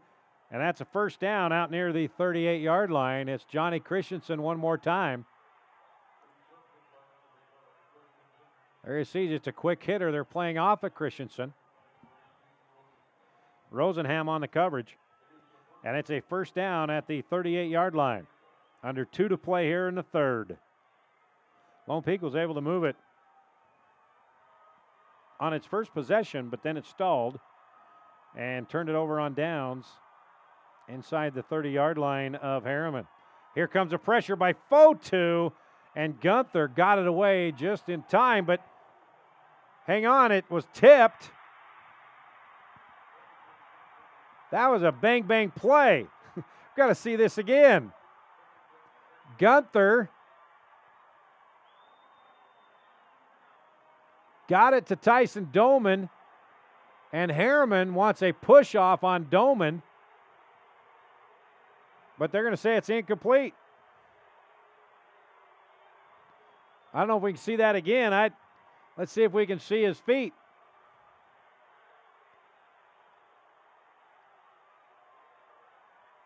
and that's a first down out near the 38-yard line. It's Johnny Christensen one more time. There you see, just a quick hitter. They're playing off at Christensen. Rosenham on the coverage. And it's a first down at the 38-yard line. Under 2 to play here in the third. Lone Peak was able to move it on its first possession, but then it stalled and turned it over on downs inside the 30-yard line of Herriman. Here comes a pressure by Fotu, and Gunther got it away just in time, but hang on, it was tipped. That was a bang-bang play. Got to see this again. Gunther got it to Tyson Doman, and Herriman wants a push-off on Doman, but they're going to say it's incomplete. I don't know if we can see that again. Let's see if we can see his feet.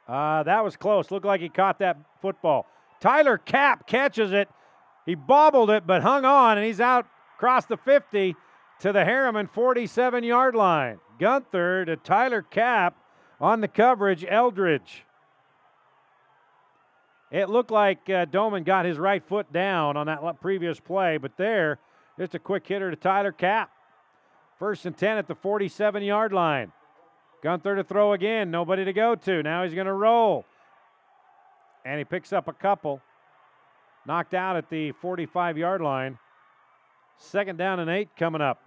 That was close. Looked like he caught that football. Tyler Kapp catches it. He bobbled it, but hung on, and he's out across the 50 to the Herriman 47-yard line. Gunther to Tyler Kapp on the coverage, Eldridge. It looked like Doman got his right foot down on that previous play, but there, just a quick hitter to Tyler Kapp. 1st and 10 at the 47-yard line. Gunther to throw again, nobody to go to. Now he's going to roll. And he picks up a couple. Knocked out at the 45-yard line. 2nd down and 8 coming up.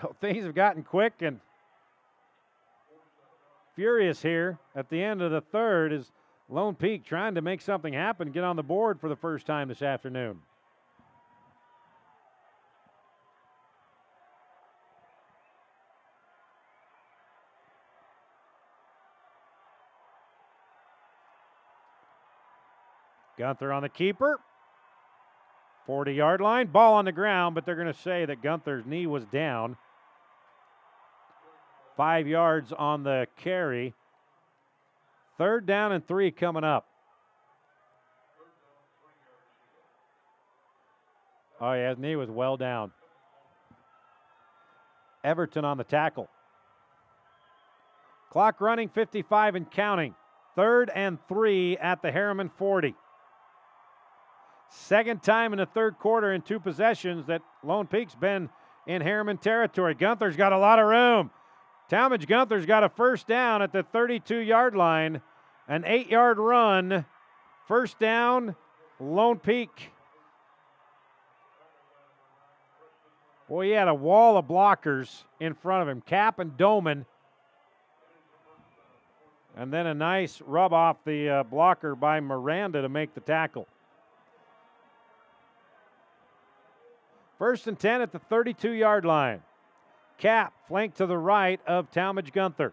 So things have gotten quick and furious here at the end of the third as Lone Peak trying to make something happen, get on the board for the first time this afternoon. Gunther on the keeper. 40-yard line. Ball on the ground, but they're going to say that Gunther's knee was down. 5 yards on the carry. 3rd down and 3 coming up. Oh, yeah, his knee was well down. Everton on the tackle. Clock running, 55 and counting. 3rd and 3 at the Herriman 40. 2nd time in the third quarter in 2 possessions that Lone Peak's been in Herriman territory. Gunther's got a lot of room. Talmadge Gunther's got a first down at the 32-yard line. An 8-yard run. First down, Lone Peak. Boy, he had a wall of blockers in front of him. Kapp and Doman. And then a nice rub off the blocker by Miranda to make the tackle. 1st and 10 at the 32-yard line. Kapp flanked to the right of Talmadge Gunther.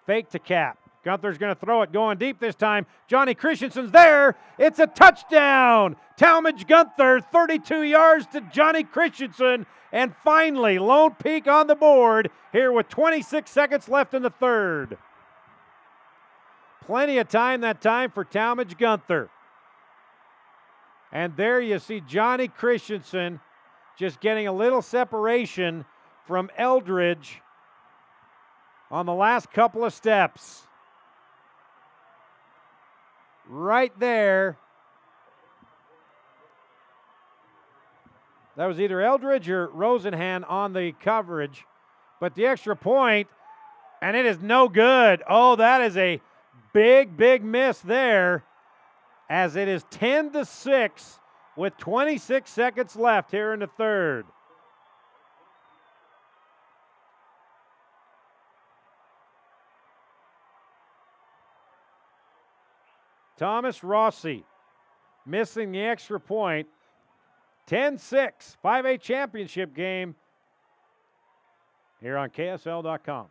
Fake to Kapp. Gunther's going to throw it, going deep this time. Johnny Christensen's there. It's a touchdown. Talmadge Gunther, 32 yards to Johnny Christensen. And finally, Lone Peak on the board here with 26 seconds left in the third. Plenty of time that time for Talmadge Gunther. And there you see Johnny Christensen just getting a little separation from Eldridge on the last couple of steps. Right there. That was either Eldridge or Rosenhan on the coverage. But the extra point, and it is no good. Oh, that is a big, big miss there. As it is 10-6 with 26 seconds left here in the third. Thomas Rossi missing the extra point. 10-6, 5A championship game here on KSL.com.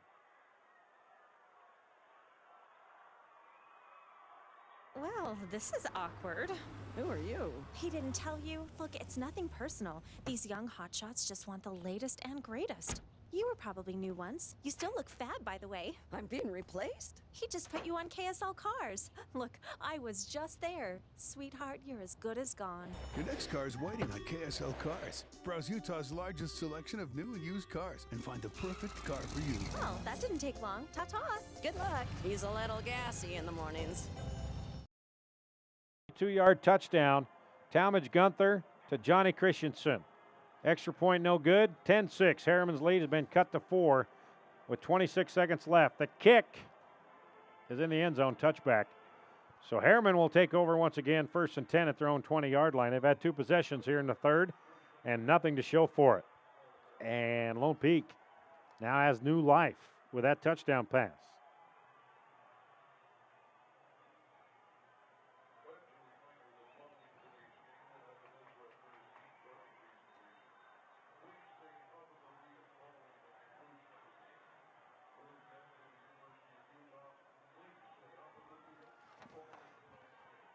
Well, this is awkward. Who are you? He didn't tell you? Look, it's nothing personal. These young hotshots just want the latest and greatest. You were probably new once. You still look fab, by the way. I'm being replaced? He just put you on KSL cars. Look, I was just there. Sweetheart, you're as good as gone. Your next car is waiting on KSL Cars. Browse Utah's largest selection of new and used cars and find the perfect car for you. Well, that didn't take long. Ta-ta. Good luck. He's a little gassy in the mornings. 2-yard touchdown. Talmadge Gunther to Johnny Christensen. Extra point no good. 10-6. Herriman's lead has been cut to 4 with 26 seconds left. The kick is in the end zone, touchback. So Herriman will take over once again, 1st and 10 at their own 20-yard line. They've had 2 possessions here in the third and nothing to show for it. And Lone Peak now has new life with that touchdown pass.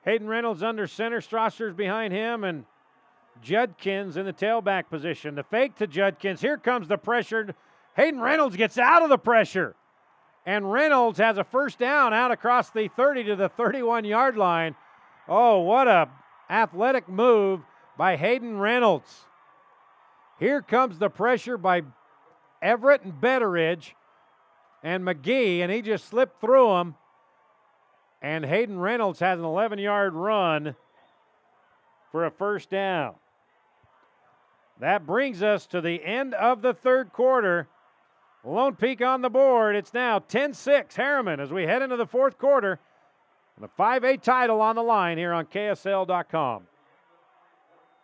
Hayden Reynolds under center, Strasser's behind him, and Judkins in the tailback position. The fake to Judkins. Here comes the pressure. Hayden Reynolds gets out of the pressure. And Reynolds has a first down out across the 30 to the 31-yard line. Oh, what a athletic move by Hayden Reynolds. Here comes the pressure by Everett and Betteridge and McGee, and he just slipped through them. And Hayden Reynolds has an 11-yard run for a first down. That brings us to the end of the third quarter. Lone Peak on the board. It's now 10-6 Herriman as we head into the fourth quarter. The 5A title on the line here on KSL.com.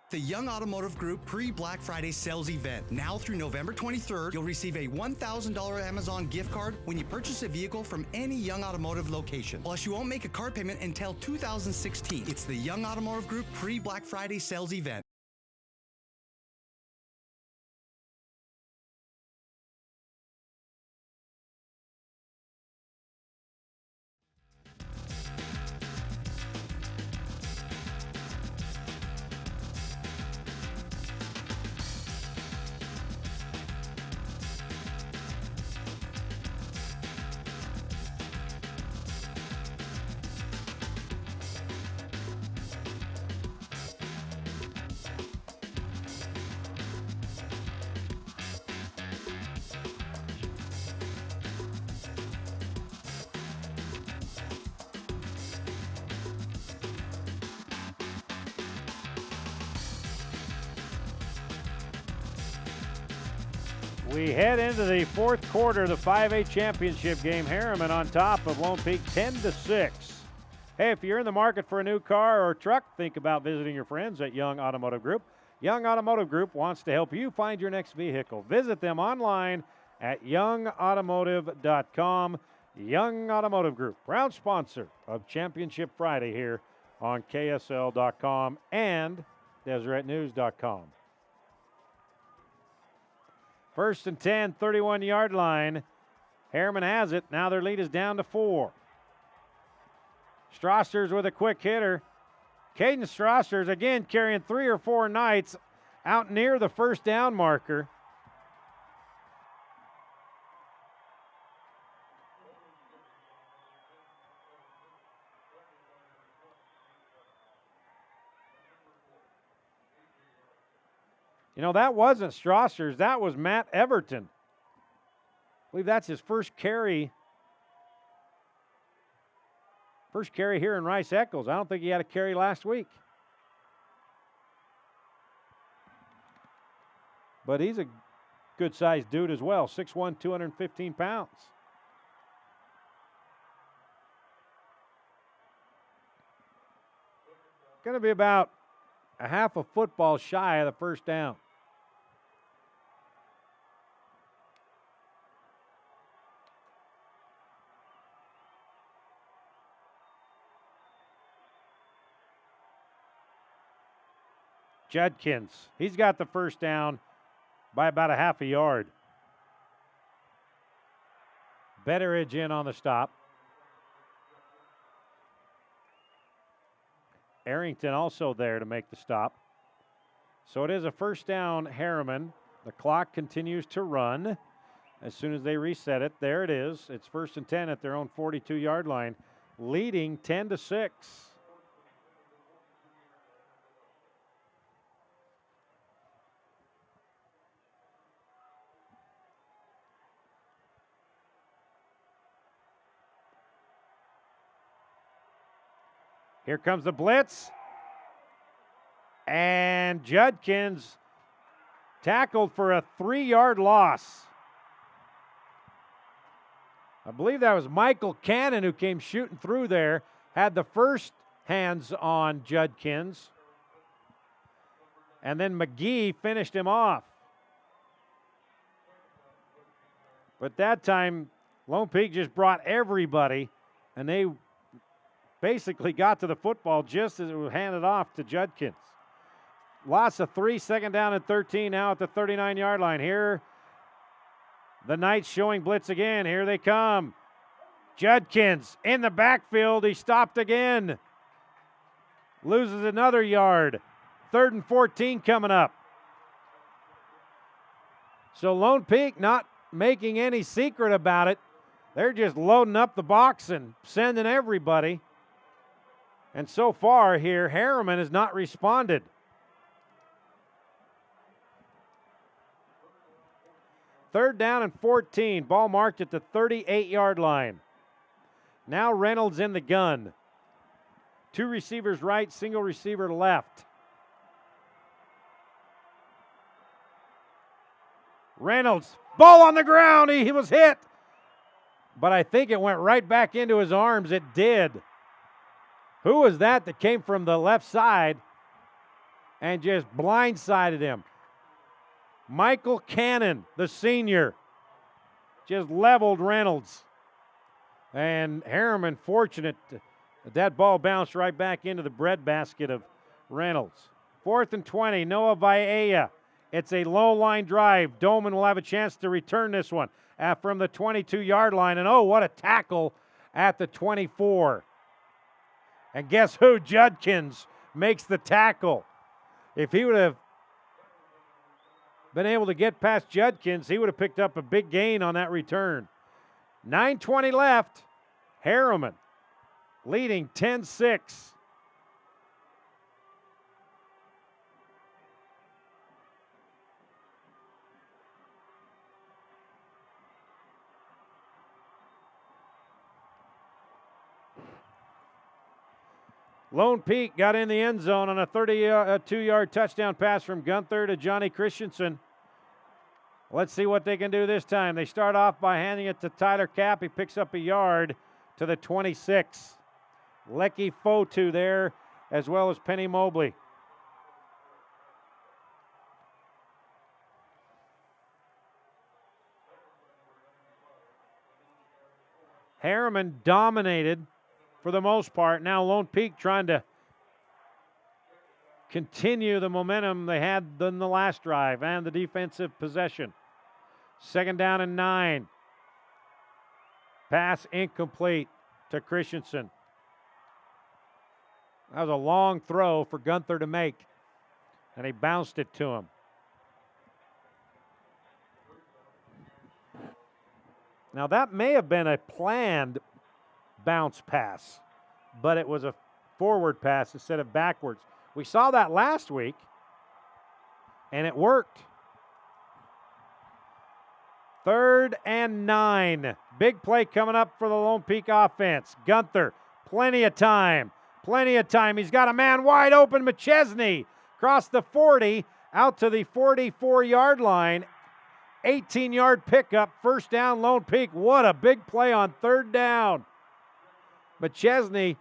The Young Automotive Group pre-Black Friday sales event. Now through November 23rd, you'll receive a $1,000 Amazon gift card when you purchase a vehicle from any Young Automotive location. Plus, you won't make a car payment until 2016. It's the Young Automotive Group pre-Black Friday sales event. We head into the fourth quarter of the 5A championship game. Herriman on top of Lone Peak 10-6. Hey, if you're in the market for a new car or truck, think about visiting your friends at Young Automotive Group. Young Automotive Group wants to help you find your next vehicle. Visit them online at youngautomotive.com. Young Automotive Group, proud sponsor of Championship Friday here on KSL.com and DeseretNews.com. 1st and 10, 31-yard line. Herriman has it. Now their lead is down to 4. Strasser's with a quick hitter. Caden Strasser's again carrying 3 or 4 Knights out near the first down marker. You know, that wasn't Strasser's. That was Matt Everton. I believe that's his first carry. First carry here in Rice Eccles. I don't think he had a carry last week. But he's a good-sized dude as well. 6'1", 215 pounds. Going to be about a half a football shy of the first down. Judkins. He's got the first down by about a half a yard. Betteridge in on the stop. Arrington also there to make the stop. So it is a first down, Herriman. The clock continues to run. As soon as they reset it, there it is. It's 1st and 10 at their own 42-yard line, leading 10-6. Here comes the blitz. And Judkins tackled for a 3-yard loss. I believe that was Michael Cannon who came shooting through there, had the first hands on Judkins. And then McGee finished him off. But that time, Lone Peak just brought everybody, and they basically got to the football just as it was handed off to Judkins. Loss of 3, 2nd down and 13 now at the 39-yard line. Here, the Knights showing blitz again. Here they come. Judkins in the backfield. He stopped again. Loses another yard. 3rd and 14 coming up. So Lone Peak not making any secret about it. They're just loading up the box and sending everybody. And so far here, Herriman has not responded. 3rd down and 14. Ball marked at the 38-yard line. Now Reynolds in the gun. 2 receivers right, single receiver left. Reynolds, ball on the ground. He was hit. But I think it went right back into his arms. It did. Who was that came from the left side and just blindsided him? Michael Cannon, the senior, just leveled Reynolds. And Herriman fortunate that ball bounced right back into the breadbasket of Reynolds. 4th and 20, Noah Vaea. It's a low line drive. Doman will have a chance to return this one from the 22-yard line. And oh, what a tackle at the 24. And guess who? Judkins makes the tackle. If he would have been able to get past Judkins, he would have picked up a big gain on that return. 9:20 left. Herriman leading 10-6. Lone Peak got in the end zone on a 32-yard touchdown pass from Gunther to Johnny Christensen. Let's see what they can do this time. They start off by handing it to Tyler Kapp. He picks up a yard to the 26. Lecky Fotu there, as well as Penny Mobley. Herriman dominated for the most part. Now Lone Peak trying to continue the momentum they had in the last drive and the defensive possession. 2nd down and 9. Pass incomplete to Christensen. That was a long throw for Gunther to make, and he bounced it to him. Now that may have been a planned bounce pass, but it was a forward pass instead of backwards. We saw that last week, and it worked. 3rd and 9. Big play coming up for the Lone Peak offense. Gunther, plenty of time. Plenty of time. He's got a man wide open, McChesney. Across the 40, out to the 44-yard line. 18-yard pickup, 1st down, Lone Peak. What a big play on 3rd down. McChesney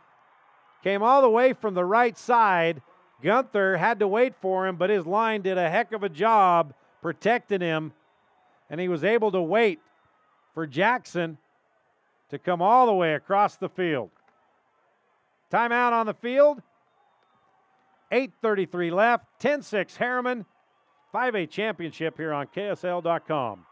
came all the way from the right side. Gunther had to wait for him, but his line did a heck of a job protecting him, and he was able to wait for Jackson to come all the way across the field. Timeout on the field. 8:33 left. 10-6 Herriman. 5A championship here on KSL.com.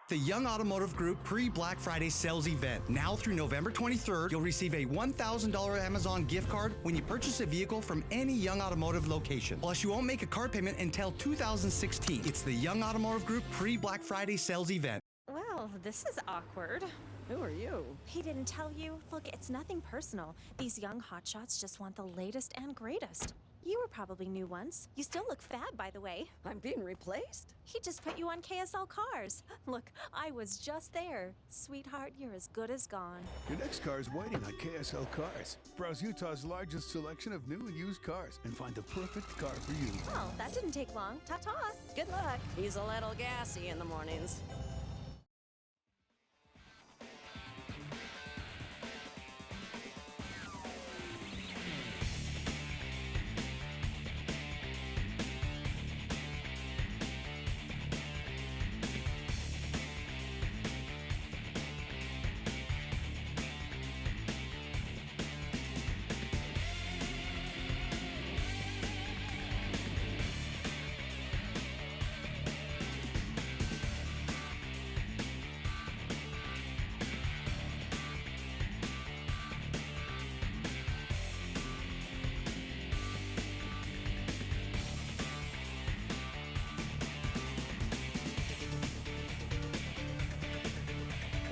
The Young Automotive Group pre-Black Friday sales event. Now through November 23rd, you'll receive a $1,000 Amazon gift card when you purchase a vehicle from any Young Automotive location. Plus, you won't make a car payment until 2016. It's the Young Automotive Group pre-Black Friday sales event. Well, this is awkward. Who are you? He didn't tell you? Look, it's nothing personal. These young hotshots just want the latest and greatest. You were probably new once. You still look fab, by the way. I'm being replaced? He just put you on KSL Cars. Look, I was just there. Sweetheart, you're as good as gone. Your next car is waiting on KSL Cars. Browse Utah's largest selection of new and used cars and find the perfect car for you. Well, that didn't take long. Ta-ta. Good luck. He's a little gassy in the mornings.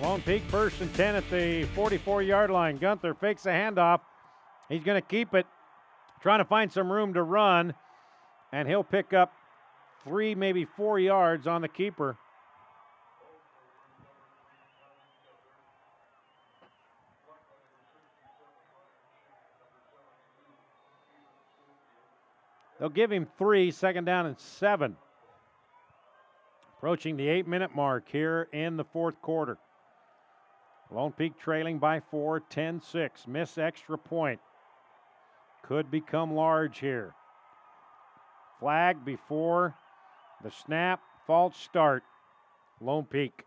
Lone Peak 1st and 10 at the 44-yard line. Gunther fakes a handoff. He's going to keep it, trying to find some room to run, and he'll pick up 3, maybe 4 yards on the keeper. They'll give him 3, 2nd down and 7. Approaching the 8-minute mark here in the 4th quarter. Lone Peak trailing by 4, 10-6. Miss extra point. Could become large here. Flag before the snap. False start. Lone Peak.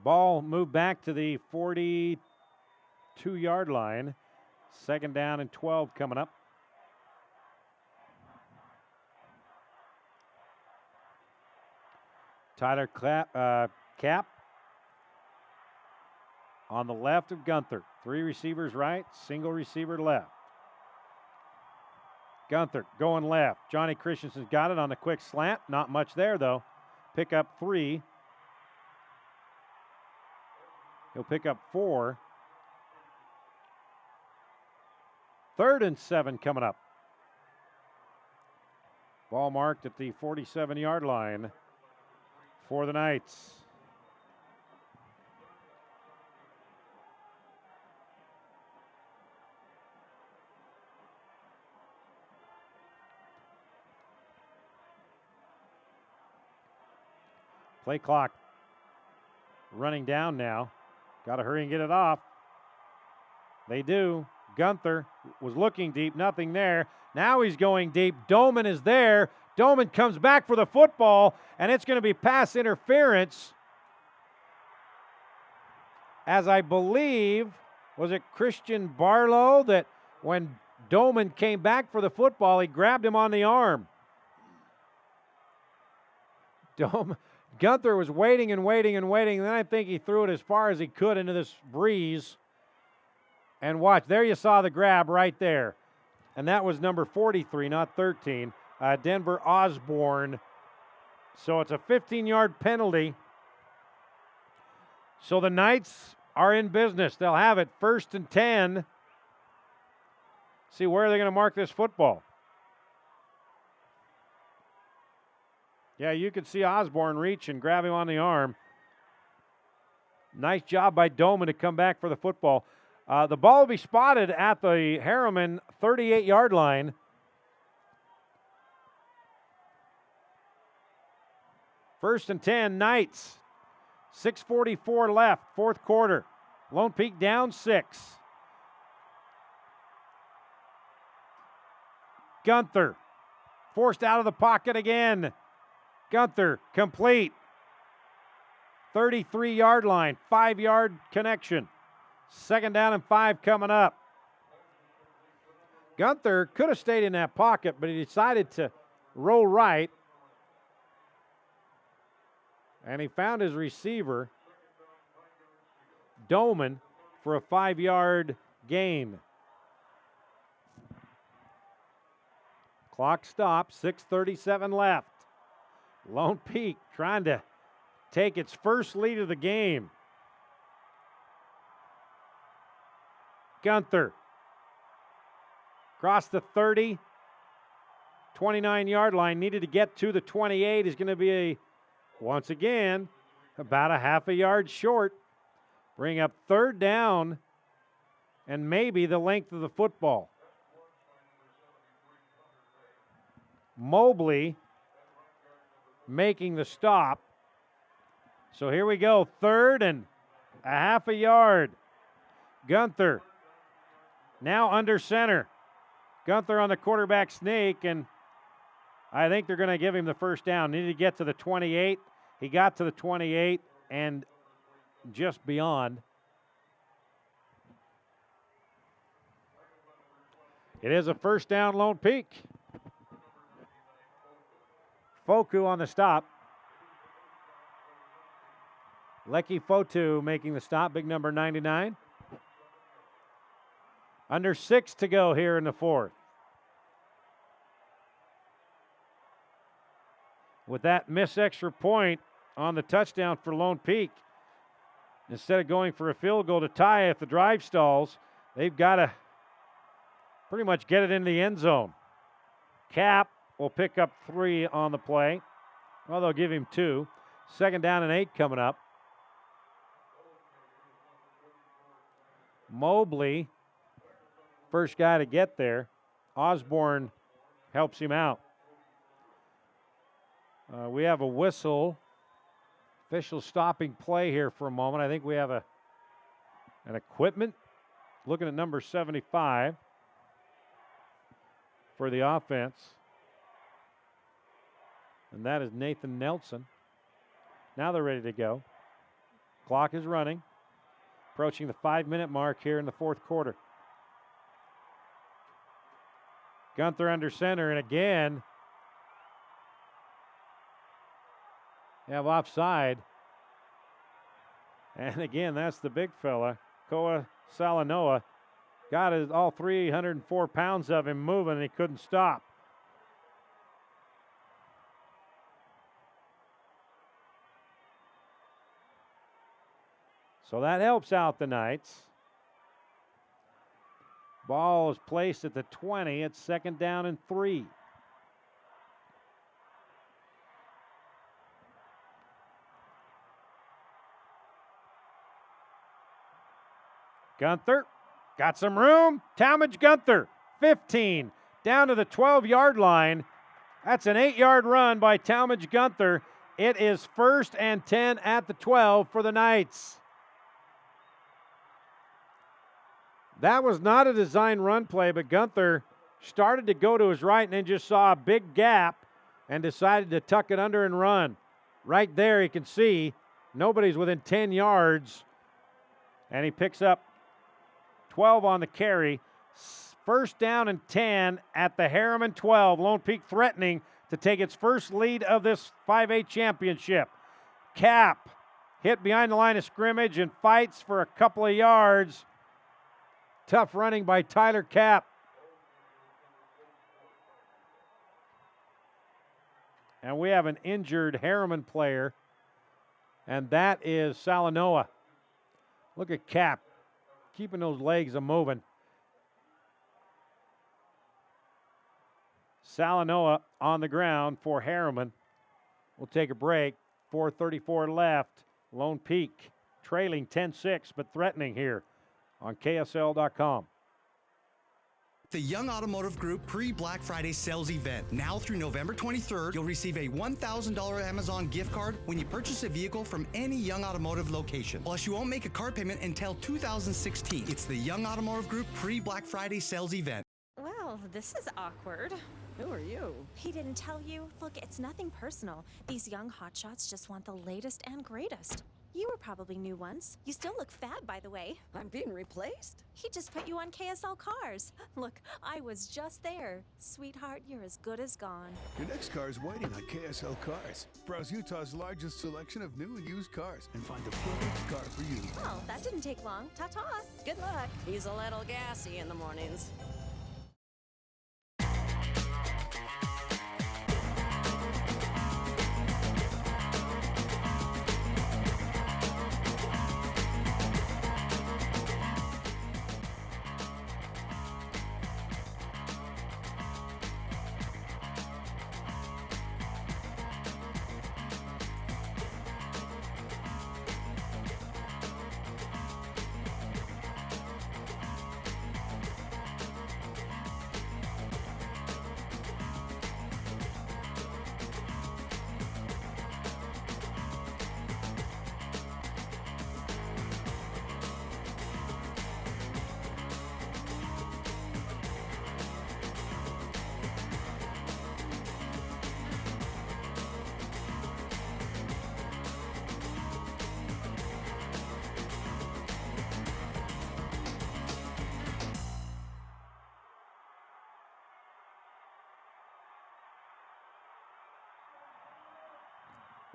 Ball moved back to the 42-yard line. 2nd down and 12 coming up. Tyler Cap on the left of Gunther. 3 receivers right, single receiver left. Gunther going left. Johnny Christensen's got it on the quick slant. Not much there, though. Pick up 3. He'll pick up 4. 3rd and 7 coming up. Ball marked at the 47-yard line for the Knights. Play clock running down now. Got to hurry and get it off. They do. Gunther was looking deep, nothing there. Now he's going deep. Doman is there. Doman comes back for the football, and it's going to be pass interference. As I believe, was it Christian Barlow that when Doman came back for the football, he grabbed him on the arm. Gunther was waiting and waiting and waiting, and then I think he threw it as far as he could into this breeze. And watch, there you saw the grab right there. And that was number 43, not 13, Denver Osborne. So it's a 15-yard penalty. So the Knights are in business. They'll have it 1st and 10. See, where are they going to mark this football? Yeah, you could see Osborne reach and grab him on the arm. Nice job by Doman to come back for the football. The ball will be spotted at the Herriman 38-yard line. First and 10, Knights. 6:44 left, 4th quarter. Lone Peak down 6. Gunther. Forced out of the pocket again. Gunther, complete. 33-yard line, 5-yard connection. 2nd down and 5 coming up. Gunther could have stayed in that pocket, but he decided to roll right. And he found his receiver, Doman, for a 5-yard gain. Clock stops, 6:37 left. Lone Peak trying to take its first lead of the game. Gunther across the 30, 29-yard line, needed to get to the 28. Is going to be, once again, about a half a yard short. Bring up 3rd down and maybe the length of the football. Mobley making the stop. So here we go, 3rd and a half a yard. Gunther now under center. Gunther on the quarterback sneak, and I think they're going to give him the first down. Needed to get to the 28. He got to the 28 and just beyond. It is a first down, Lone Peak. Foku on the stop. Lecky Fotu making the stop, big number 99. Under 6 to go here in the 4th. With that missed extra point on the touchdown for Lone Peak, instead of going for a field goal to tie if the drive stalls, they've got to pretty much get it in the end zone. Cap will pick up 3 on the play. Well, they'll give him 2. 2nd down and 8 coming up. Mobley, first guy to get there. Osborne helps him out. We have a whistle. Official stopping play here for a moment. I think we have an equipment. Looking at number 75 for the offense. And that is Nathan Nelson. Now they're ready to go. Clock is running. Approaching the 5-minute mark here in the 4th quarter. Gunther under center, and again, they have offside. And again, that's the big fella, Koa Salanoa. Got all 304 pounds of him moving, and he couldn't stop. So that helps out the Knights. Ball is placed at the 20. It's 2nd down and 3. Gunther got some room. Talmadge Gunther, 15, down to the 12-yard line. That's an 8-yard run by Talmadge Gunther. It is 1st and 10 at the 12 for the Knights. That was not a design run play, but Gunther started to go to his right and then just saw a big gap and decided to tuck it under and run. Right there, you can see nobody's within 10 yards, and he picks up 12 on the carry. 1st down and 10 at the Herriman 12. Lone Peak threatening to take its first lead of this 5A championship. Cap hit behind the line of scrimmage and fights for a couple of yards. Tough running by Tyler Cap. And we have an injured Herriman player, and that is Salanoa. Look at Cap, keeping those legs a-moving. Salanoa on the ground for Herriman. We'll take a break. 4:34 left. Lone Peak trailing 10-6, but threatening here on KSL.com. The Young Automotive Group pre-Black Friday sales event. Now through November 23rd, you'll receive a $1,000 Amazon gift card when you purchase a vehicle from any Young Automotive location. Plus, you won't make a car payment until 2016. It's the Young Automotive Group pre-Black Friday sales event. Well, this is awkward. Who are you? He didn't tell you? Look, it's nothing personal. These young hotshots just want the latest and greatest. You were probably new once. You still look fab, by the way. I'm being replaced? He just put you on KSL cars. Look, I was just there. Sweetheart, you're as good as gone. Your next car is waiting on KSL Cars. Browse Utah's largest selection of new and used cars and find the perfect car for you. Oh, that didn't take long. Ta-ta. Good luck. He's a little gassy in the mornings.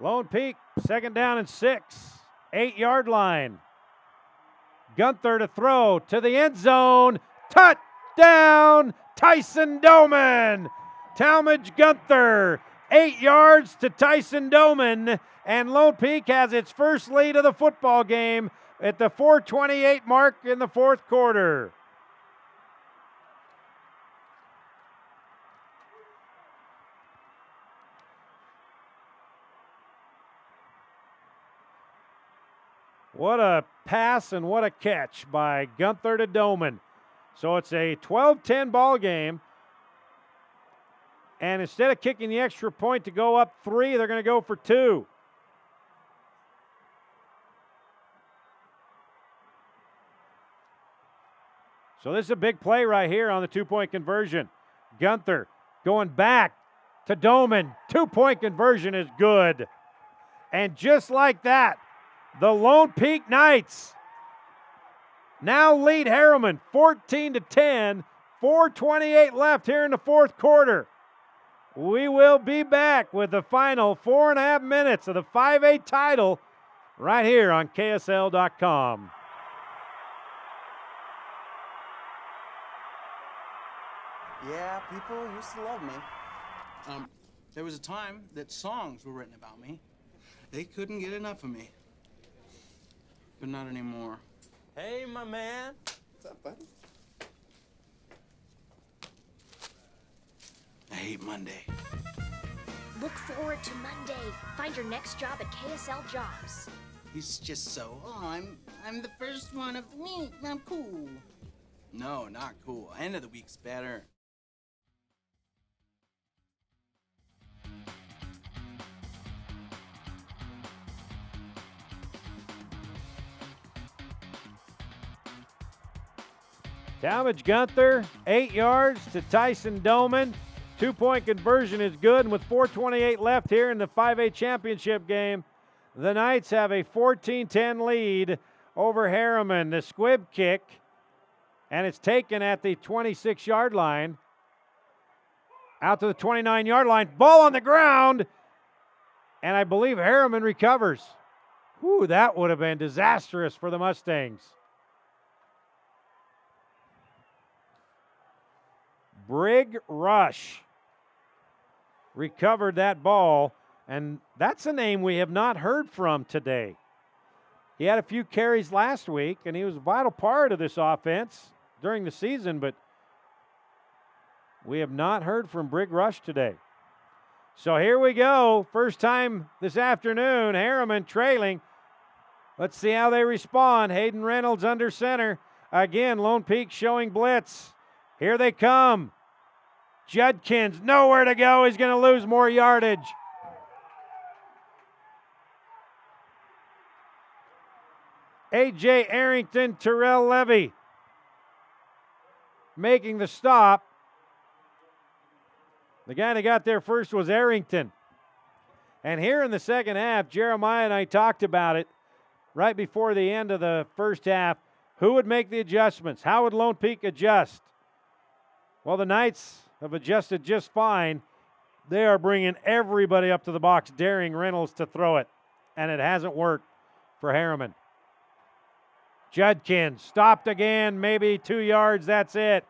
Lone Peak, 2nd down and 6, 8-yard line. Gunther to throw to the end zone. Touchdown, Tyson Doman. Talmadge Gunther, 8 yards to Tyson Doman. And Lone Peak has its first lead of the football game at the 4:28 mark in the 4th quarter. What a pass and what a catch by Gunther to Doman. So it's a 12-10 ball game. And instead of kicking the extra point to go up 3, they're going to go for 2. So this is a big play right here on the 2-point conversion. Gunther going back to Doman. 2-point conversion is good. And just like that, the Lone Peak Knights now lead Herriman 14-10, 4:28 left here in the 4th quarter. We will be back with the final 4.5 minutes of the 5A title right here on KSL.com. Yeah, people used to love me. There was a time that songs were written about me. They couldn't get enough of me. But not anymore. Hey, my man. What's up, buddy? I hate Monday. Look forward to Monday. Find your next job at KSL Jobs. He's just so, I'm the first one of the week. I'm cool. No, not cool. End of the week's better. Talmadge Gunther, 8 yards to Tyson Doman. 2-point conversion is good, and with 4:28 left here in the 5A championship game, the Knights have a 14-10 lead over Herriman. The squib kick, and it's taken at the 26-yard line. Out to the 29-yard line. Ball on the ground, and I believe Herriman recovers. Whew, that would have been disastrous for the Mustangs. Brig Rush recovered that ball, and that's a name we have not heard from today. He had a few carries last week, and he was a vital part of this offense during the season, but we have not heard from Brig Rush today. So here we go. First time this afternoon, Herriman trailing. Let's see how they respond. Hayden Reynolds under center. Again, Lone Peak showing blitz. Here they come. Judkins, nowhere to go. He's going to lose more yardage. A.J. Arrington, Terrell Levy making the stop. The guy that got there first was Arrington. And here in the second half, Jeremiah and I talked about it right before the end of the first half. Who would make the adjustments? How would Lone Peak adjust? Well, the Knights have adjusted just fine. They are bringing everybody up to the box, daring Reynolds to throw it. And it hasn't worked for Herriman. Judkins stopped again, maybe 2 yards, that's it.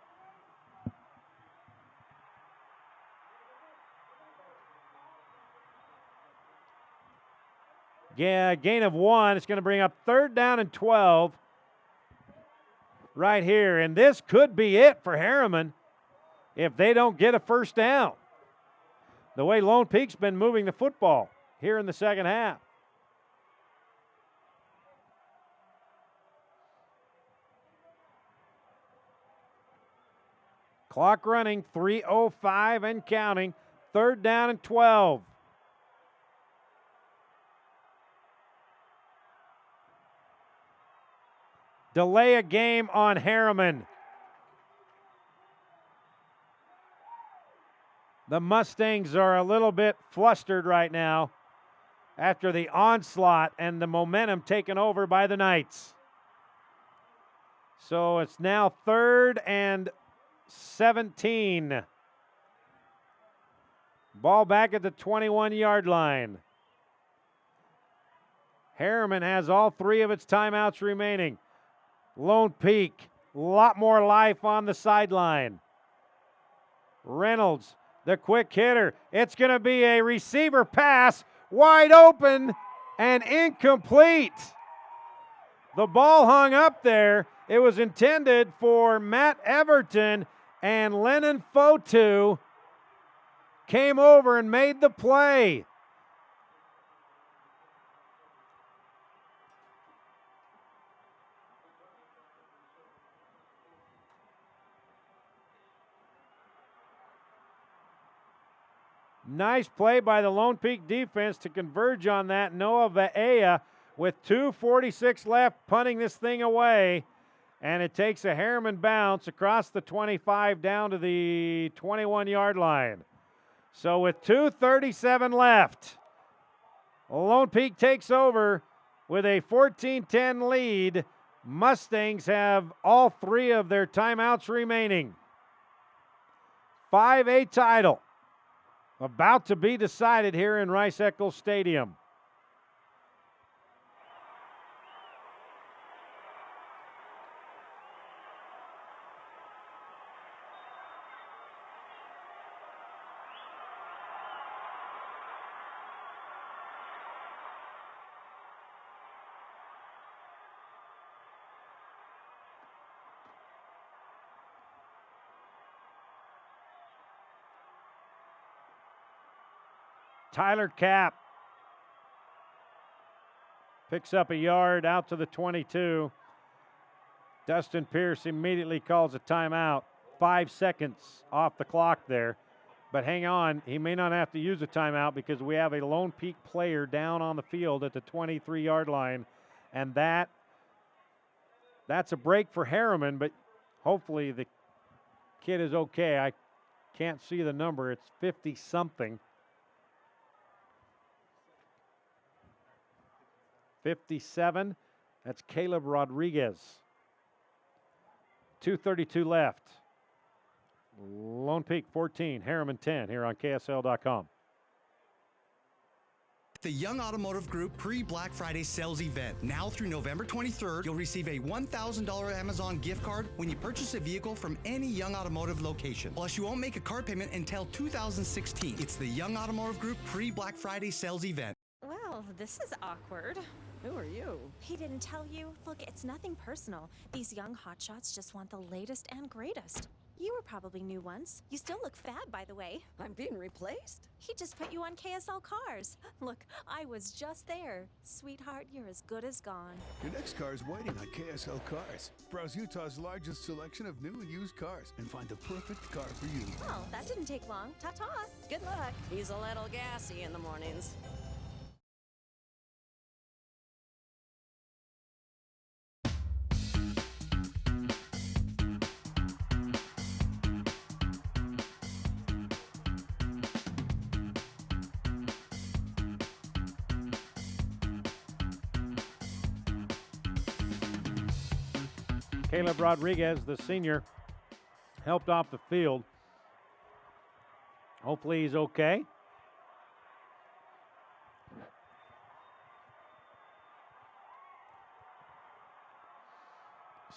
Yeah, gain of 1. It's going to bring up 3rd down and 12 right here. And this could be it for Herriman if they don't get a first down. The way Lone Peak's been moving the football here in the second half. Clock running, 3:05 and counting. 3rd down and 12. Delay a game on Herriman. The Mustangs are a little bit flustered right now after the onslaught and the momentum taken over by the Knights. So it's now 3rd and 17. Ball back at the 21-yard line. Herriman has all 3 of its timeouts remaining. Lone Peak, a lot more life on the sideline. Reynolds, the quick hitter. It's going to be a receiver pass, wide open and incomplete. The ball hung up there. It was intended for Matt Everton, and Lennon Fotu came over and made the play. Nice play by the Lone Peak defense to converge on that. Noah Vaea with 2:46 left, punting this thing away. And it takes a Herriman bounce across the 25 down to the 21-yard line. So with 2:37 left, Lone Peak takes over with a 14-10 lead. Mustangs have all 3 of their timeouts remaining. 5A title about to be decided here in Rice-Eccles Stadium. Tyler Kapp picks up a yard out to the 22. Dustin Pierce immediately calls a timeout. 5 seconds off the clock there. But hang on, he may not have to use a timeout because we have a Lone Peak player down on the field at the 23-yard line. And that's a break for Herriman, but hopefully the kid is okay. I can't see the number. It's 50-something. 57, that's Caleb Rodriguez. 2:32 left. Lone Peak 14, Herriman 10 here on KSL.com. The Young Automotive Group pre-Black Friday sales event. Now through November 23rd, you'll receive a $1,000 Amazon gift card when you purchase a vehicle from any Young Automotive location. Plus, you won't make a car payment until 2016. It's the Young Automotive Group pre-Black Friday sales event. Well, this is awkward. Who are you? He didn't tell you? Look, it's nothing personal. These young hotshots just want the latest and greatest. You were probably new once. You still look fab, by the way. I'm being replaced? He just put you on KSL Cars. Look, I was just there. Sweetheart, you're as good as gone. Your next car is waiting on KSL Cars. Browse Utah's largest selection of new and used cars and find the perfect car for you. Well, that didn't take long. Ta-ta. Good luck. He's a little gassy in the mornings. Caleb Rodriguez, the senior, helped off the field. Hopefully he's okay.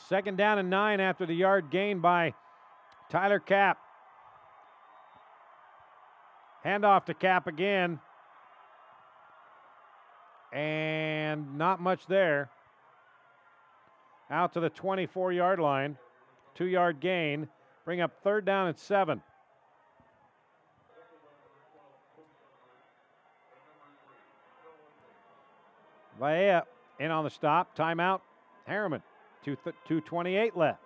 Second down and 9 after the yard gain by Tyler Cap. Handoff to Cap again. And not much there. Out to the 24-yard line. 2-yard gain. Bring up third down and 7. Vaya in on the stop. Timeout. Herriman. 2:28 left.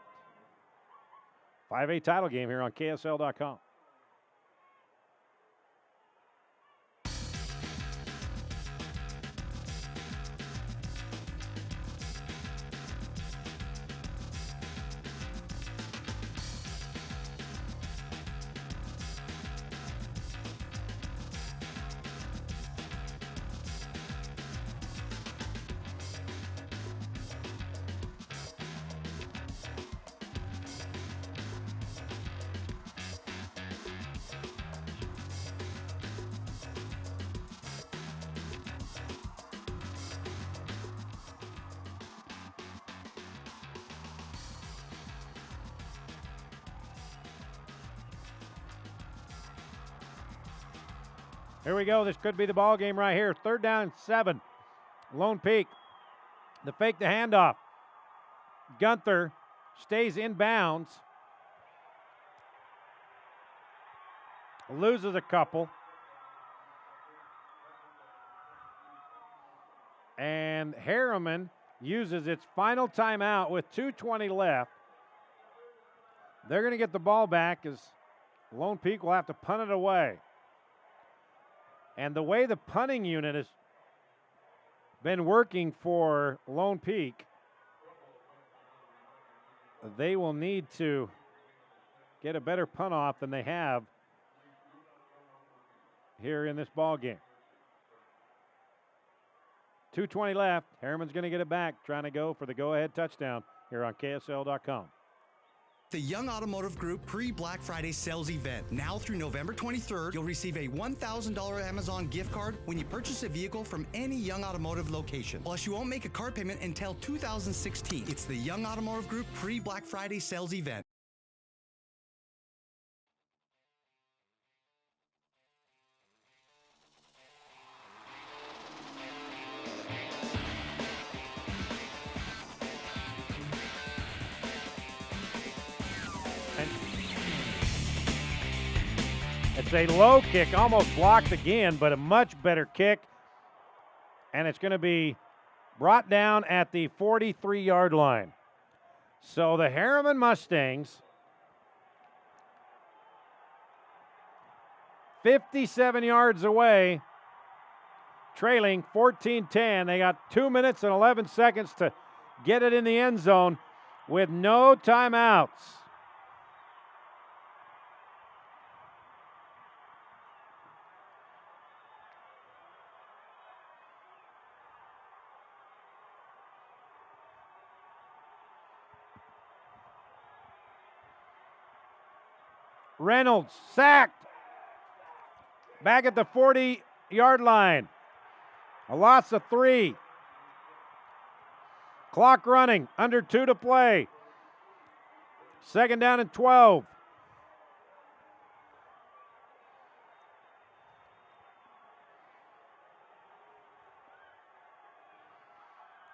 5A title game here on KSL.com. Here we go. This could be the ball game right here. Third down and 7. Lone Peak. The fake the handoff. Gunther stays in bounds. Loses a couple. And Herriman uses its final timeout with 2:20 left. They're going to get the ball back as Lone Peak will have to punt it away. And the way the punting unit has been working for Lone Peak, they will need to get a better punt off than they have here in this ball game. 2:20 left. Herriman's going to get it back, trying to go for the go-ahead touchdown here on KSL.com. The Young Automotive Group pre-Black Friday sales event. Now through November 23rd, you'll receive a $1,000 Amazon gift card when you purchase a vehicle from any Young Automotive location. Plus, you won't make a car payment until 2016. It's the Young Automotive Group pre-Black Friday sales event. It's a low kick, almost blocked again, but a much better kick. And it's going to be brought down at the 43-yard line. So the Herriman Mustangs, 57 yards away, trailing 14-10. They got 2 minutes and 11 seconds to get it in the end zone with no timeouts. Reynolds sacked. Back at the 40-yard line. A loss of 3. Clock running. Under 2 to play. Second down and 12.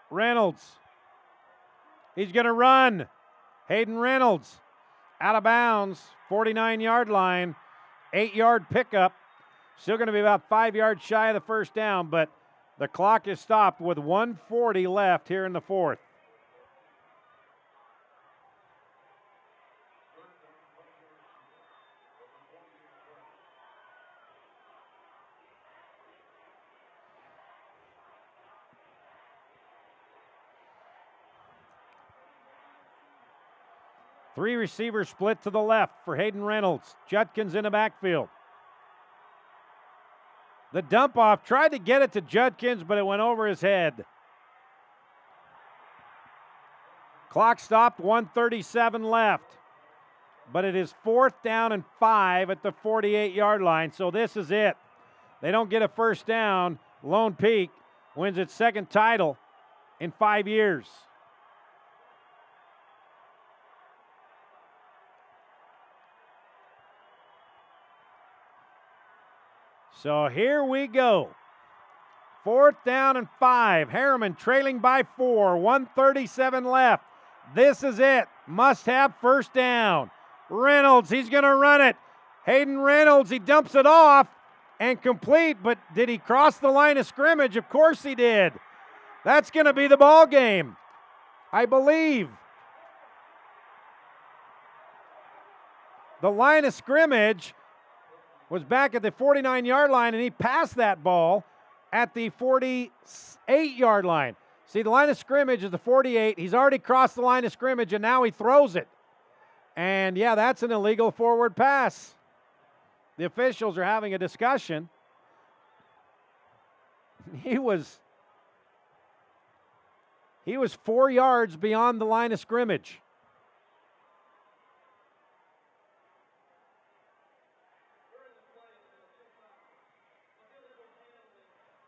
Reynolds. He's going to run. Hayden Reynolds out of bounds. 49-yard line, 8-yard pickup. Still going to be about 5 yards shy of the first down, but the clock is stopped with 1:40 left here in the fourth. Three receivers split to the left for Hayden Reynolds. Judkins in the backfield. The dump off, tried to get it to Judkins, but it went over his head. Clock stopped, 1:37 left. But it is 4th down and 5 at the 48-yard line, so this is it. They don't get a first down. Lone Peak wins its second title in 5 years. So here we go. 4th down and 5. Herriman trailing by 4. 1:37 left. This is it. Must have first down. Reynolds, he's going to run it. Hayden Reynolds, he dumps it off and complete, but did he cross the line of scrimmage? Of course he did. That's going to be the ball game, I believe. The line of scrimmage was back at the 49-yard line, and he passed that ball at the 48-yard line. See, the line of scrimmage is the 48. He's already crossed the line of scrimmage, and now he throws it. And, yeah, that's an illegal forward pass. The officials are having a discussion. He was 4 yards beyond the line of scrimmage.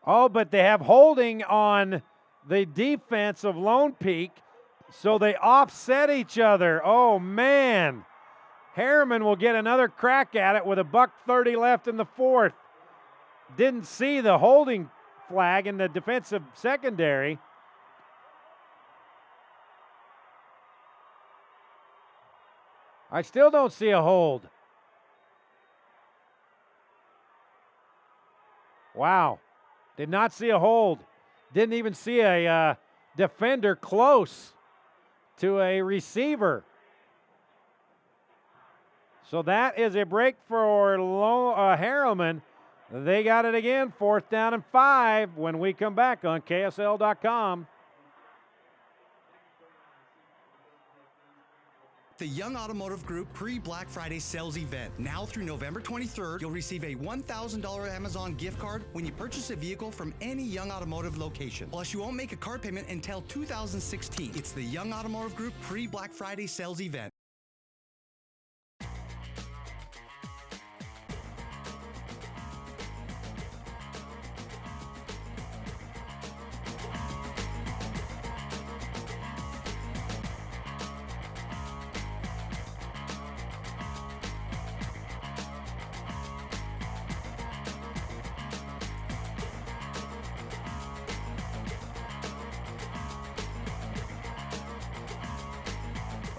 Oh, but they have holding on the defense of Lone Peak, so they offset each other. Oh, man. Herriman will get another crack at it with $1:30 left in the 4th. Didn't see the holding flag in the defensive secondary. I still don't see a hold. Wow. Did not see a hold. Didn't even see a defender close to a receiver. So that is a break for Herriman. They got it again, 4th down and 5 when we come back on KSL.com. The Young Automotive Group pre-Black Friday sales event. Now through November 23rd, you'll receive a $1,000 Amazon gift card when you purchase a vehicle from any Young Automotive location. Plus, you won't make a car payment until 2016. It's the Young Automotive Group pre-Black Friday sales event.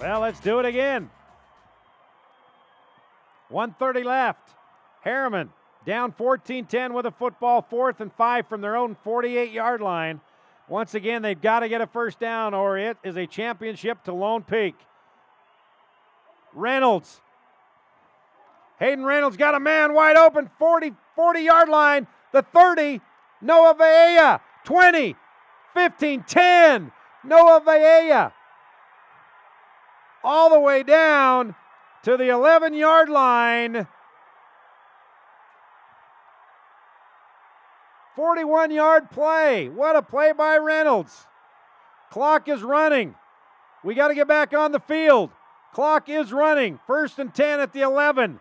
Well, let's do it again. 1:30 left. Herriman down 14-10 with a football, 4th and 5 from their own 48-yard line. Once again, they've got to get a first down or it is a championship to Lone Peak. Reynolds. Hayden Reynolds got a man wide open, 40-yard line, the 30. Noah Vaea, 20, 15, 10. Noah Vaea. All the way down to the 11-yard line. 41-yard play. What a play by Reynolds. Clock is running. We got to get back on the field. Clock is running. 1st and 10 at the 11.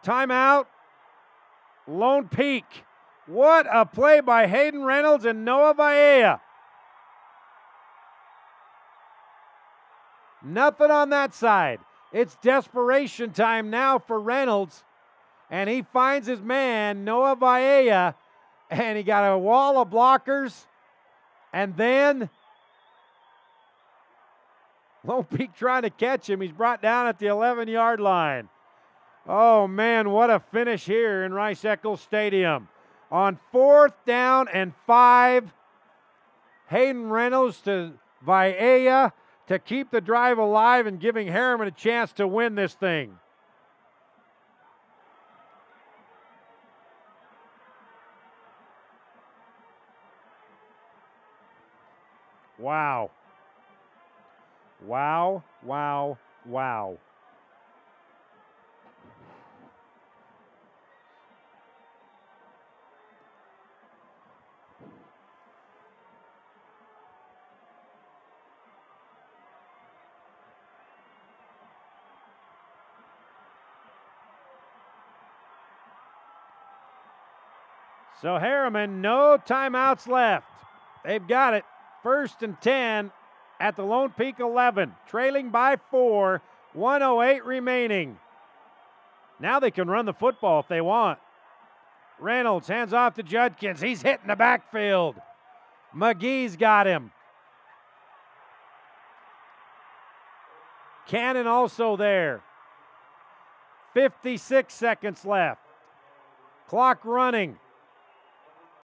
Timeout. Lone Peak. What a play by Hayden Reynolds and Noah Vaea. Nothing on that side. It's desperation time now for Reynolds. And he finds his man, Noah Vaea, and he got a wall of blockers. And then Lone Peak trying to catch him. He's brought down at the 11-yard line. Oh, man, what a finish here in Rice-Eccles Stadium. On 4th down and 5, Hayden Reynolds to Vaea to keep the drive alive and giving Herriman a chance to win this thing. Wow. Wow, wow, wow. So Herriman, no timeouts left. They've got it. 1st and 10 at the Lone Peak 11, trailing by 4, 1:08 remaining. Now they can run the football if they want. Reynolds hands off to Judkins. He's hitting the backfield. McGee's got him. Cannon also there. 56 seconds left. Clock running.